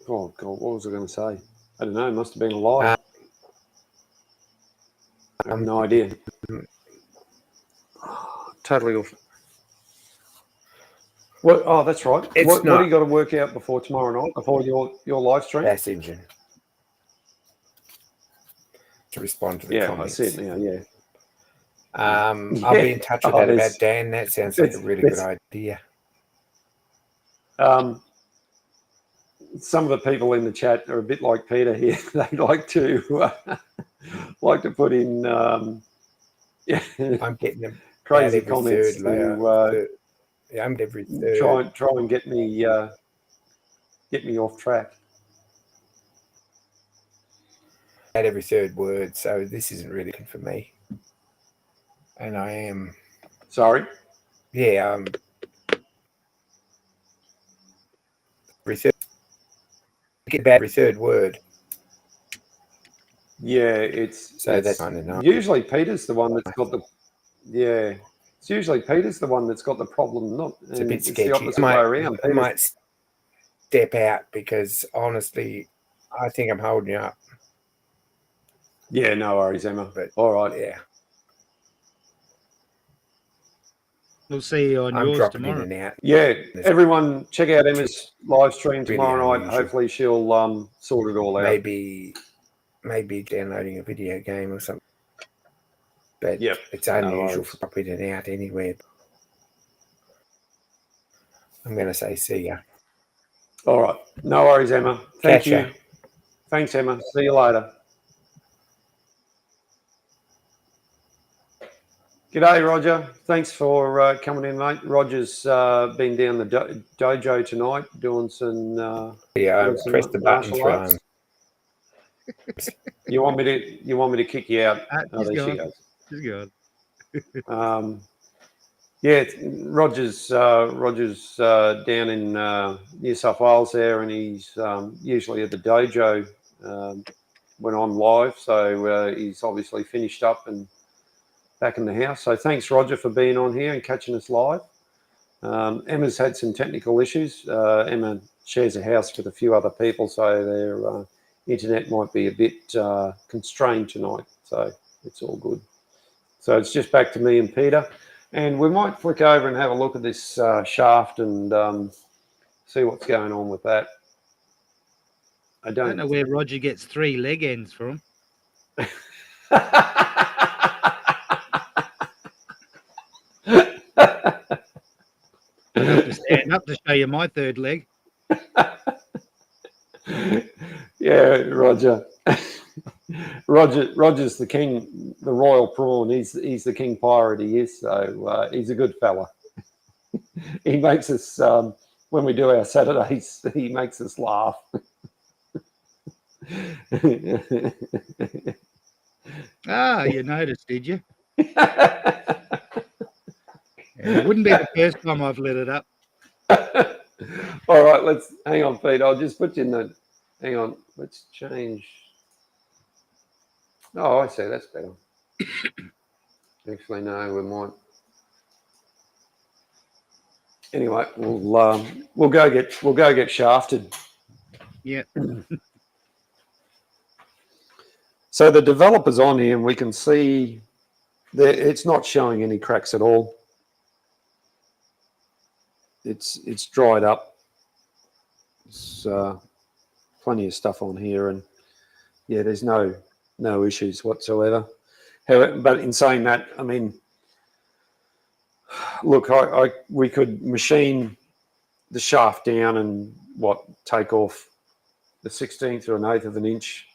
God, what was I going to say? I don't know. It must have been a lie. I have no idea. Totally off. What? Oh, that's right. What do you got to work out before tomorrow night, before your live stream? Gas engine. To respond to the comments. I see it now, yeah. I'll be in touch with that about Dan. That sounds like a really good idea. Some of the people in the chat are a bit like Peter here. They like to put in I'm getting them crazy comments. I'm every third. Try and get me off track. At every third word, so this isn't really good for me. And I am. Sorry? Yeah, get bad every third word. Yeah, it's that's kind of nice. Usually Peter's the one that's got the It's usually Peter's the one that's got the problem, not. It's a bit It's sketchy. the opposite way around. I might step out because honestly, I think I'm holding you up. Yeah, no worries, Emma. But all right. Yeah. We'll see you on I'm yours dropping tomorrow. in and out. Yeah, everyone check out Emma's live stream Really tomorrow night. unusual. Hopefully she'll sort it all out. Maybe downloading a video game or something. But Yep, it's unusual worries. for pop in and out anywhere. I'm going to say see ya. All right. No worries, Emma. Thank Catch you. ya. Thanks, Emma. See you later. G'day, Roger. Thanks for coming in, mate. Roger's been down the dojo tonight doing some. Yeah, I pressed the button martial through. arts. You want me to kick you out? She's there she gone. goes. She's gone. Yeah, Roger's down in New South Wales there, and he's usually at the dojo when I'm live. So he's obviously finished up and back in the house. So thanks, Roger, for being on here and catching us live. Emma's had some technical issues. Emma shares a house with a few other people, so their internet might be a bit constrained tonight. So it's all good. So it's just back to me and Peter. And we might flick over and have a look at this shaft and see what's going on with that. I don't know where Roger gets 3 leg ends from. I have to stand up to show you my 3rd leg. Yeah, Roger. Roger's the king, the royal prawn. He's the king pirate. He is. So he's a good fella. He makes us when we do our Saturdays. He makes us laugh. Ah, you noticed, did you? It wouldn't be the first time I've lit it up. All right, let's hang on, Pete. I'll just put you in the. Hang on, let's change. Oh, I see. That's better. Actually, no, we might. Anyway, we'll go get shafted. Yeah. So the developer's on here, and we can see that it's not showing any cracks at all. It's dried up. There's plenty of stuff on here, and yeah, there's no issues whatsoever. However, but in saying that, I mean, look, we could machine the shaft down and take off the 16th or an 1/8 of an inch,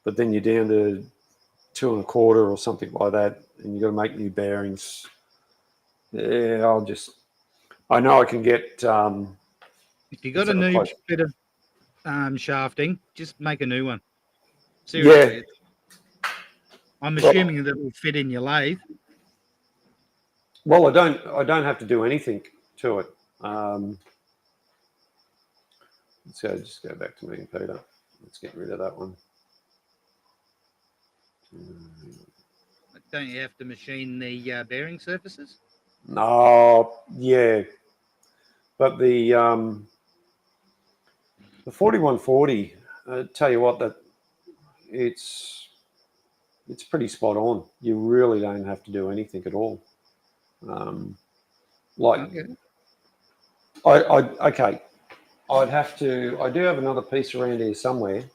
but then you're down to 2 1/4 or something like that, and you've got to make new bearings. Yeah, I know I can get. If you got a new bit of shafting, just make a new one. Seriously. Yeah. I'm assuming that will fit in your lathe. Well, I don't have to do anything to it. Just go back to me and Peter. Let's get rid of that one. Don't you have to machine the bearing surfaces? No, yeah, but the 4140. Tell you what, that it's pretty spot on. You really don't have to do anything at all. Okay. I'd have to. I do have another piece around here somewhere.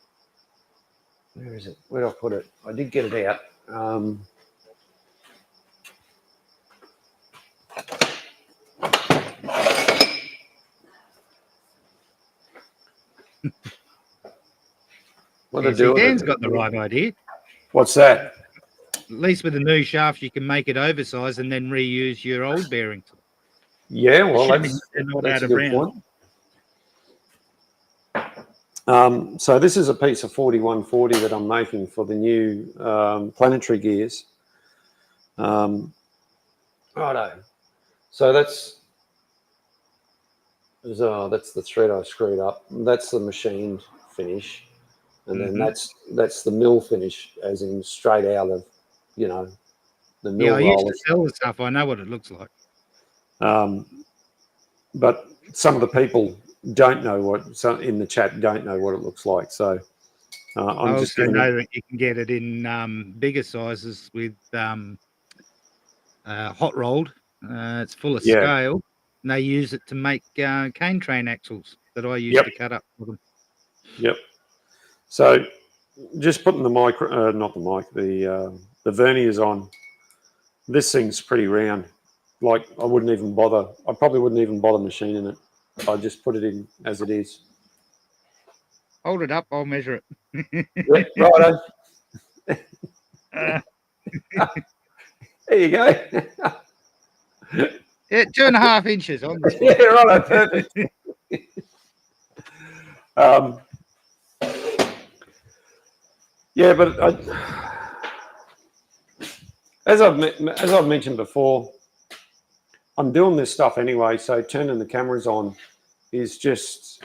Where is it? Where did I put it? I did get it out. Dan's got the right idea. What's that? At least with the new shaft, you can make it oversized and then reuse your old bearings. Yeah, well, that's a good point. So this is a piece of 4140 that I'm making for the new planetary gears. Righto. So that's the thread I screwed up. That's the machined finish, and then that's the mill finish, as in straight out of, the Yeah, mill I used to rollers. sell the stuff. I know what it looks like. But some of the people don't know what. Some in the chat don't know what it looks like. So I I'm just also giving know it. that you can get it in bigger sizes with hot rolled. It's full of Yeah. scale, and they use it to make cane train axles that I used Yep. to cut up for them. Yep. So just putting the not the mic, the verniers on. This thing's pretty round. Like I wouldn't even bother. I probably wouldn't even bother machining it. I just put it in as it is. Hold it up, I'll measure it. Yep, righto. There you go. Yeah, 2.5 inches on the spot. Yeah, righto, perfect. Yeah, but as I've mentioned before, I'm doing this stuff anyway. So turning the cameras on is just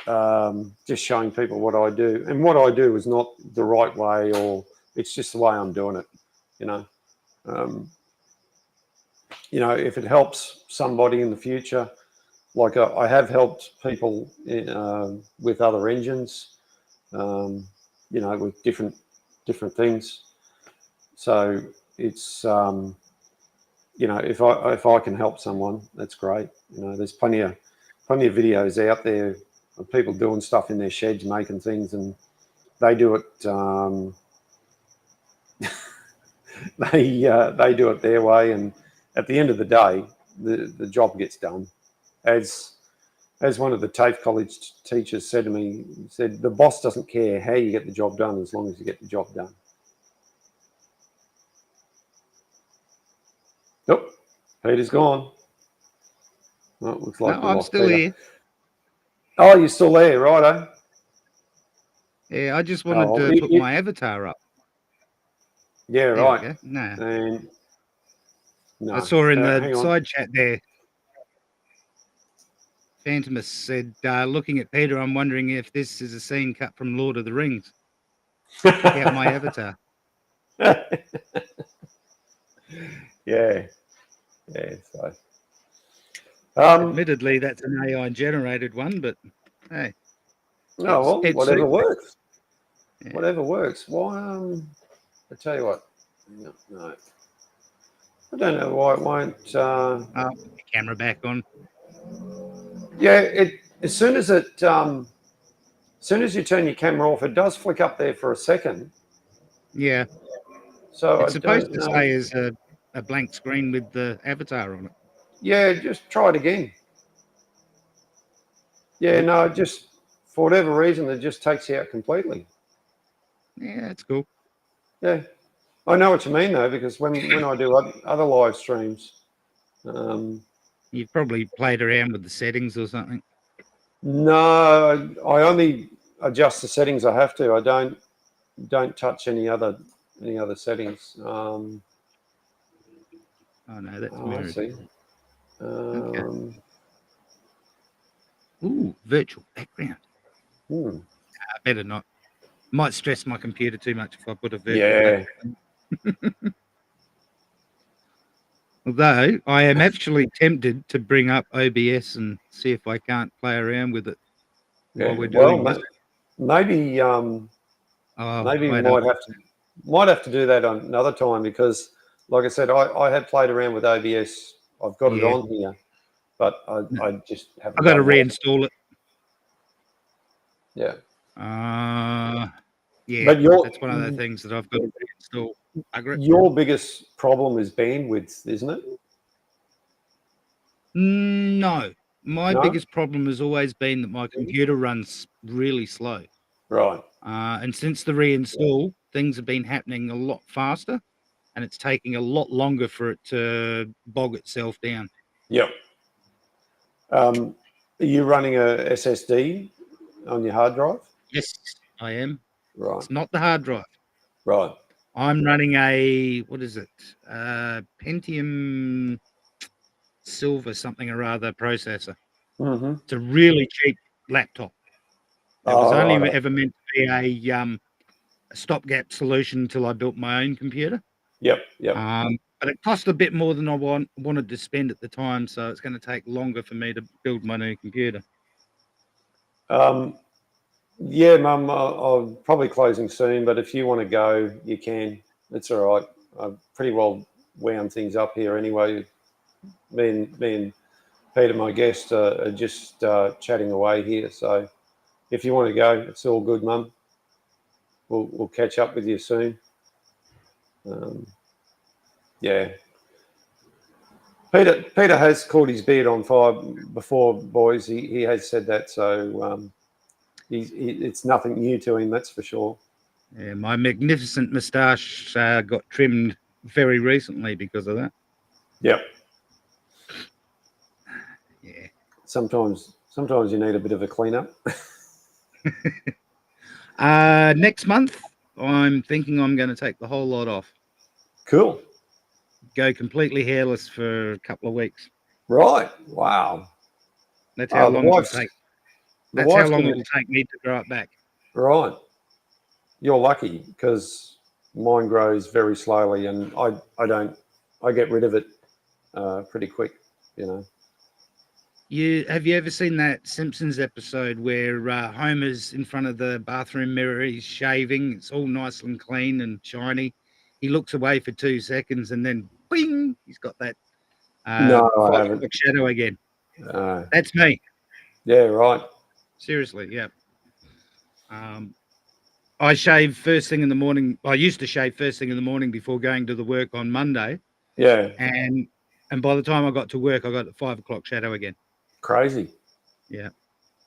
showing people what I do, and what I do is not the right way, or it's just the way I'm doing it. If it helps somebody in the future, like I have helped people with other engines, with different things. So it's if I can help someone, that's great. There's plenty of videos out there of people doing stuff in their sheds, making things, and they do it. They do it their way, and at the end of the day, the job gets done. As one of the TAFE college teachers said to me, he said, the boss doesn't care how you get the job done as long as you get the job done. Nope, Peter's gone. Well, it looks like No, I'm still Peter. here. Oh, you're still there, righto. Yeah, I just wanted to put my avatar up. Yeah, There right. we go. No. And no, I saw in the hang on. side chat there, Phantomus said, looking at Peter, I'm wondering if this is a scene cut from Lord of the Rings. Check out my avatar. Yeah. So, admittedly, that's an AI generated one, but hey. No, well, whatever works. Yeah. Whatever works. Why? I tell you what. No. I don't know why it won't. The camera back on. Yeah, as soon as you turn your camera off, it does flick up there for a second. Yeah. So it's supposed to stay as a blank screen with the avatar on it. Yeah, just try it again. Yeah, no, just for whatever reason, it just takes you out completely. Yeah, that's cool. Yeah, I know what you mean though, because when I do other live streams, you've probably played around with the settings or something. No, I only adjust the settings I have to. I don't touch any other settings. Oh no, that's mirrored. I see. Okay. Ooh, virtual background. Better not. Might stress my computer too much if I put a virtual background. Although I am actually tempted to bring up OBS and see if I can't play around with it while we're doing this. Maybe maybe we might have to do that on another time, because, like I said, I have played around with OBS. I've got it on here, but I just haven't. I've got to reinstall it. Yeah. Yeah. But that's one of the things that I've got to reinstall. Your biggest problem is bandwidth, isn't it? No. My biggest problem has always been that my computer runs really slow. Right. And since the reinstall, things have been happening a lot faster, and it's taking a lot longer for it to bog itself down. Yep. Are you running a SSD on your hard drive? Yes, I am. Right. It's not the hard drive. Right. I'm running a, what is it? Pentium Silver something or other processor. It's a really cheap laptop. It was only ever meant to be a stopgap solution until I built my own computer. Yep. But it cost a bit more than I wanted to spend at the time, so it's going to take longer for me to build my new computer. Yeah, Mum, I'm probably closing soon, but if you want to go, you can. It's all right. I've pretty well wound things up here anyway. Me and Peter, my guest, are just chatting away here. So if you want to go, it's all good, Mum. We'll catch up with you soon. Yeah. Peter has caught his beard on fire before, boys. He has said that, so it's nothing new to him, that's for sure. Yeah, my magnificent moustache got trimmed very recently because of that. Yep. Yeah. Sometimes you need a bit of a cleanup. Next month, I'm thinking I'm going to take the whole lot off. Cool. Go completely hairless for a couple of weeks. Right. Wow. That's how long it'll take. That's how long gonna... it'll take me to grow it back. Right. You're lucky because mine grows very slowly, and I get rid of it pretty quick. You know. Have you ever seen that Simpsons episode where Homer's in front of the bathroom mirror? He's shaving. It's all nice and clean and shiny. He looks away for 2 seconds, and then bing, he's got that No, I haven't. shadow again. That's me. Yeah. Right. Seriously, yeah. I shave first thing in the morning. I used to shave first thing in the morning before going to the work on Monday. Yeah. And by the time I got to work, I got the 5 o'clock shadow again. Crazy. Yeah.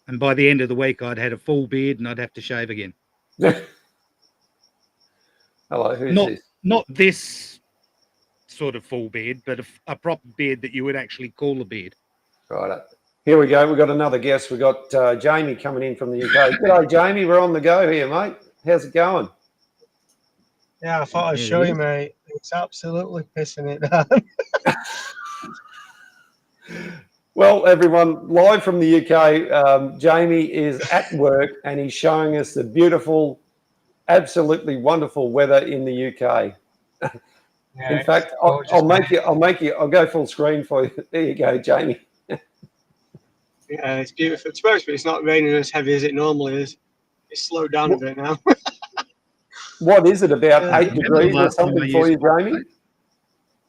And by the end of the week, I'd had a full beard and I'd have to shave again. Hello, who's this? Not this sort of full beard, but a proper beard that you would actually call a beard. Right. Here we go. We've got another guest. We've got Jamie coming in from the UK. G'day, Jamie. We're on the go here, mate. How's it going? Yeah, I thought I'd show you, mate. It's absolutely pissing it down. Well, everyone, live from the UK, Jamie is at work and he's showing us the beautiful, absolutely wonderful weather in the UK. Yeah, in fact, I'll go full screen for you. There you go, Jamie. Yeah, it's beautiful. It's supposed to be. It's not raining as heavy as it normally is. It's slowed down a bit now. What is it, about 8 degrees or something for you, Jamie?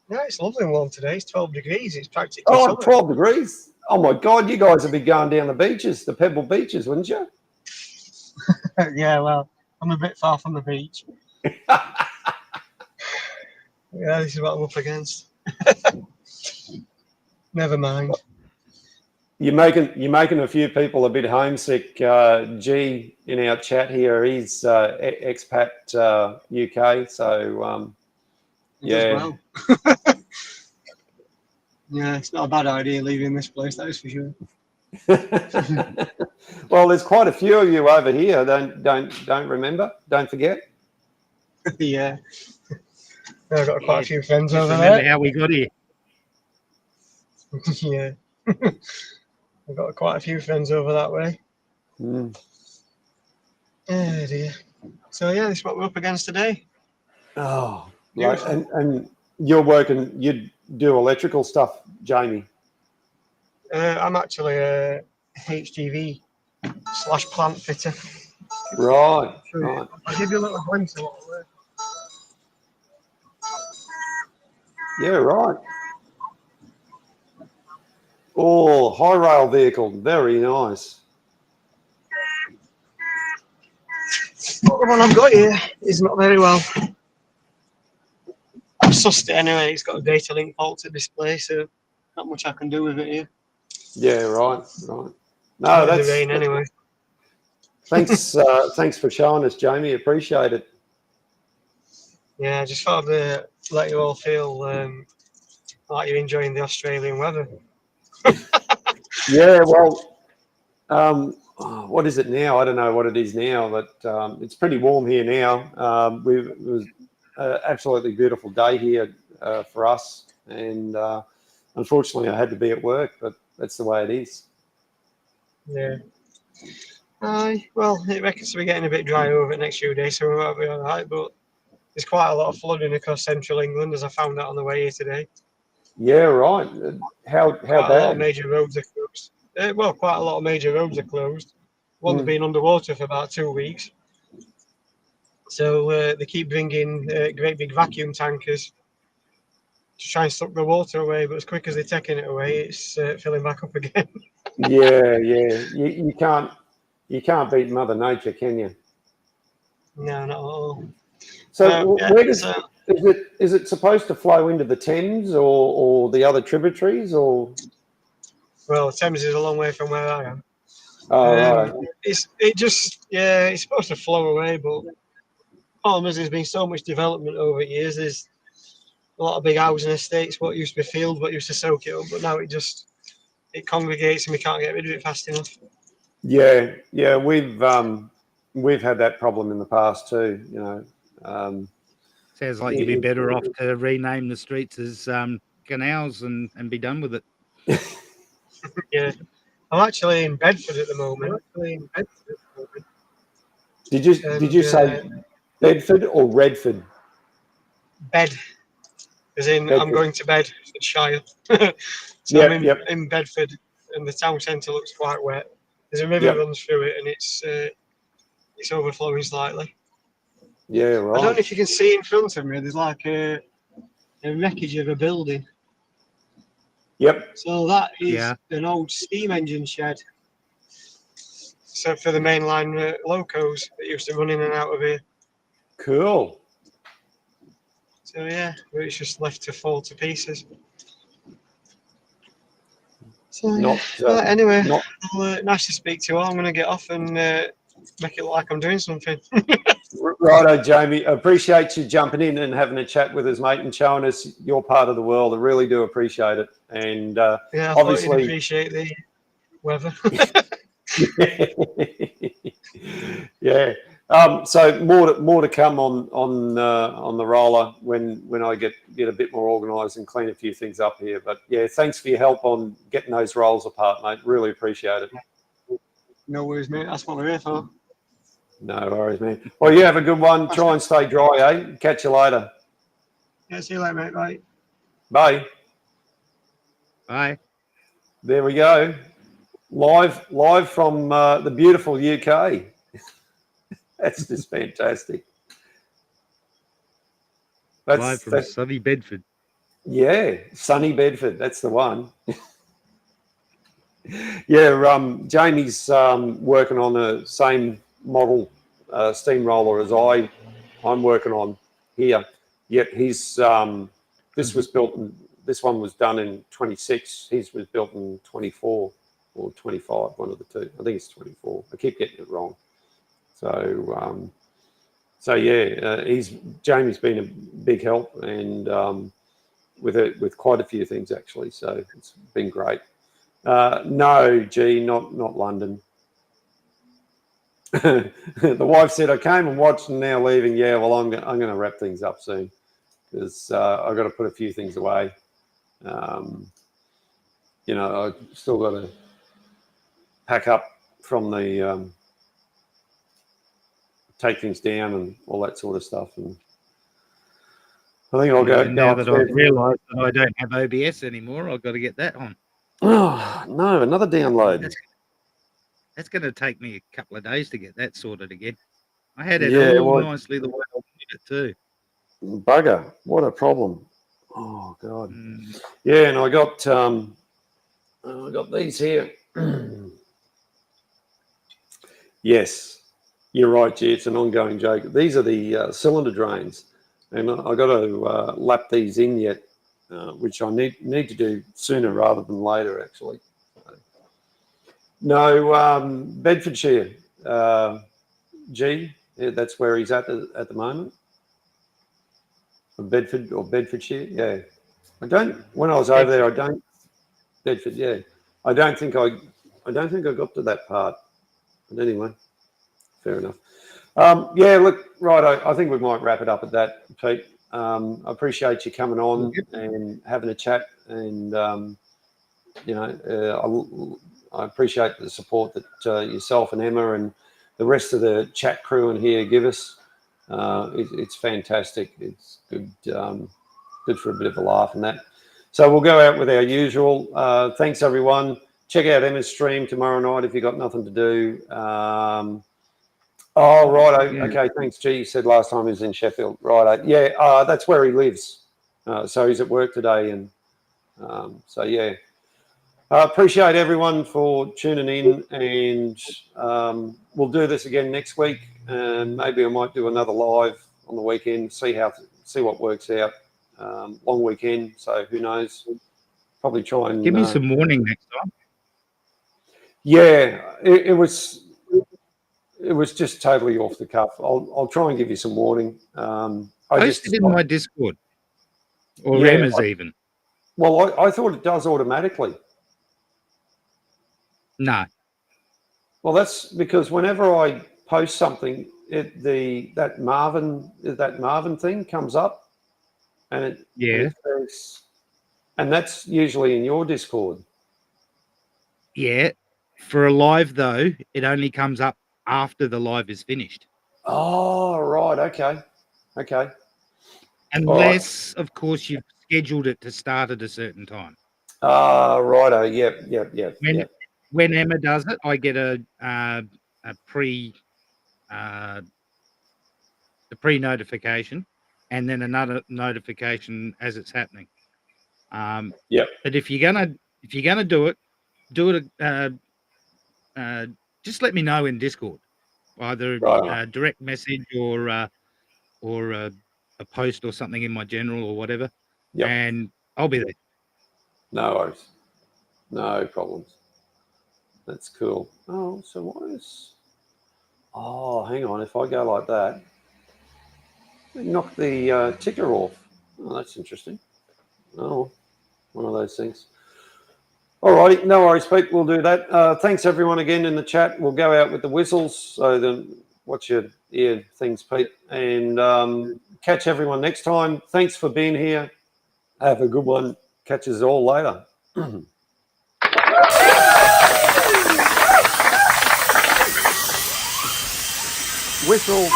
Yeah, it's lovely and warm today. It's 12 degrees. It's practically 12 degrees. Oh, my God, you guys would be going down the beaches, the pebble beaches, wouldn't you? Yeah, well, I'm a bit far from the beach. Yeah, this is what I'm up against. Never mind. You're making a few people a bit homesick. G in our chat here, he's expat UK, so yeah. Well. Yeah, it's not a bad idea leaving this place, that is for sure. Well, there's quite a few of you over here. Don't forget. Yeah, I've got quite a few friends over there. Remember how we got here? Yeah. I've got quite a few friends over that way. Mm. Oh dear. So yeah, this is what we're up against today. Oh, right. And you're working. You do electrical stuff, Jamie. I'm actually a HGV / plant fitter. Right. I'll give you a little glimpse of what I work. Yeah, right. Oh, high rail vehicle, very nice. Well, the one I've got here is not very well. I've sussed it anyway. It's got a data link fault to display, so not much I can do with it here. Yeah, right. No, that's the rain anyway. Thanks for showing us, Jamie. Appreciate it. Yeah, I just thought I'd let you all feel like you're enjoying the Australian weather. Yeah, well, what is it now? I don't know what it is now, but it's pretty warm here now. It was an absolutely beautiful day here for us, and unfortunately I had to be at work, but that's the way it is. Yeah. Well, it reckons to be getting a bit dry over the next few days, so we might be all right, but there's quite a lot of flooding across central England, as I found out on the way here today. Yeah, right. How Quite a lot of bad? major roads are closed. Well, quite a lot of major roads are closed. One's Mm. been underwater for about 2 weeks. So they keep bringing great big vacuum tankers to try and suck the water away. But as quick as they're taking it away, it's filling back up again. Yeah. You can't beat Mother Nature, can you? No, not at all. So Yeah, where does so, is it supposed to flow into the Thames or the other tributaries or? well, Thames is a long way from where I am. Oh, right. It's supposed to flow away, but the problem is there's been so much development over years. There's a lot of big housing estates, what used to be fields, what used to soak it up, but now it congregates and we can't get rid of it fast enough. Yeah. We've had that problem in the past too. You know. Sounds like you'd be better off to rename the streets as canals and be done with it. Yeah, I'm actually in Bedford at the moment. Did you say Bedford or Redford? Bed, as in Bedford. I'm going to Bedfordshire. So Yep, I'm yep. in Bedford, and the town centre looks quite wet. There's a river Yep. runs through it, and it's overflowing slightly. Yeah, I don't know right. if you can see in front of me. There's like a wreckage of a building. Yep. So that is Yeah. an old steam engine shed. So for the mainline locos that used to run in and out of here. Cool. So yeah, it's just left to fall to pieces. So anyway, nice to speak to you all. I'm going to get off and make it look like I'm doing something. Righto, Jamie. Appreciate you jumping in and having a chat with us, mate, and showing us your part of the world. I really do appreciate it. And Yeah, I obviously, thought you'd appreciate the weather. Yeah. So more to come on the roller when I get a bit more organised and clean a few things up here. But yeah, thanks for your help on getting those rolls apart, mate. Really appreciate it. No worries, mate. That's what we're here for. No worries, man. Well, you have a good one. Try and stay dry, eh? Catch you later. Yeah, see you later, mate. Bye. Bye. Bye. There we go. Live from the beautiful UK. That's just fantastic. Live from sunny Bedford. Yeah, sunny Bedford. That's the one. Yeah, Jamie's working on the same model steamroller as I'm working on here. Yet he's this one was done in 26. His was built in 24 or 25, one of the two. I think it's 24. I keep getting it wrong. So yeah, Jamie's been a big help and with quite a few things actually. So it's been great. No, not London. The wife said I came and watched and now leaving. Yeah, well, I'm going to wrap things up soon because I've got to put a few things away. You know, I've still got to pack up from the take things down and all that sort of stuff. And I think I'll go. Now that I've realised that I don't have OBS anymore, I've got to get that on. Oh no, another download. That's going to take me a couple of days to get that sorted again. I had it all nicely the way I wanted it too. Bugger! What a problem! Oh God! Yeah, and I got these here. Yes, you're right, G. It's an ongoing joke. These are the cylinder drains, and I got to lap these in yet, which I need to do sooner rather than later, actually. No, Bedfordshire, G. Yeah, that's where he's at the moment. Bedford or Bedfordshire, yeah. When I was over there, Bedford, yeah. I don't think I got to that part. But anyway, fair enough. Yeah, look, right. I think we might wrap it up at that, Pete. I appreciate you coming on and having a chat, and you know, I appreciate the support that yourself and Emma and the rest of the chat crew in here give us. It's fantastic. It's good, good for a bit of a laugh and that. So we'll go out with our usual. Thanks, everyone. Check out Emma's stream tomorrow night if you've got nothing to do. Oh, right. Yeah. Okay, thanks, G. You said last time he was in Sheffield. Right. Yeah, that's where he lives. So he's at work today. And so, yeah. Appreciate everyone for tuning in. And we'll do this again next week. And maybe I might do another live on the weekend, see what works out. Long weekend, so who knows? Probably try and Give me some warning next time. Yeah, it was just totally off the cuff. I'll try and give you some warning. Post it in my Discord or Emma's even. Well, I thought it does automatically. No. Well, that's because whenever I post something, that Marvin thing comes up. And and that's usually in your Discord. Yeah. For a live, though, it only comes up after the live is finished. Oh, right. Okay. Unless, of course, you've scheduled it to start at a certain time. Righto. Yep. When Emma does it, I get a pre-notification. And then another notification as it's happening. But if you're gonna do it, just let me know in Discord, either direct message or a post or something in my general or whatever. And I'll be there. No worries, no problems. That's cool. Oh, so what is? Oh, hang on. If I go like that. Knock the ticker off. Oh, that's interesting. Oh, one of those things. All righty, no worries, Pete. We'll do that. Thanks, everyone, again in the chat. We'll go out with the whistles. So then watch your ear things, Pete. And catch everyone next time. Thanks for being here. Have a good one. Catch us all later. Whistle.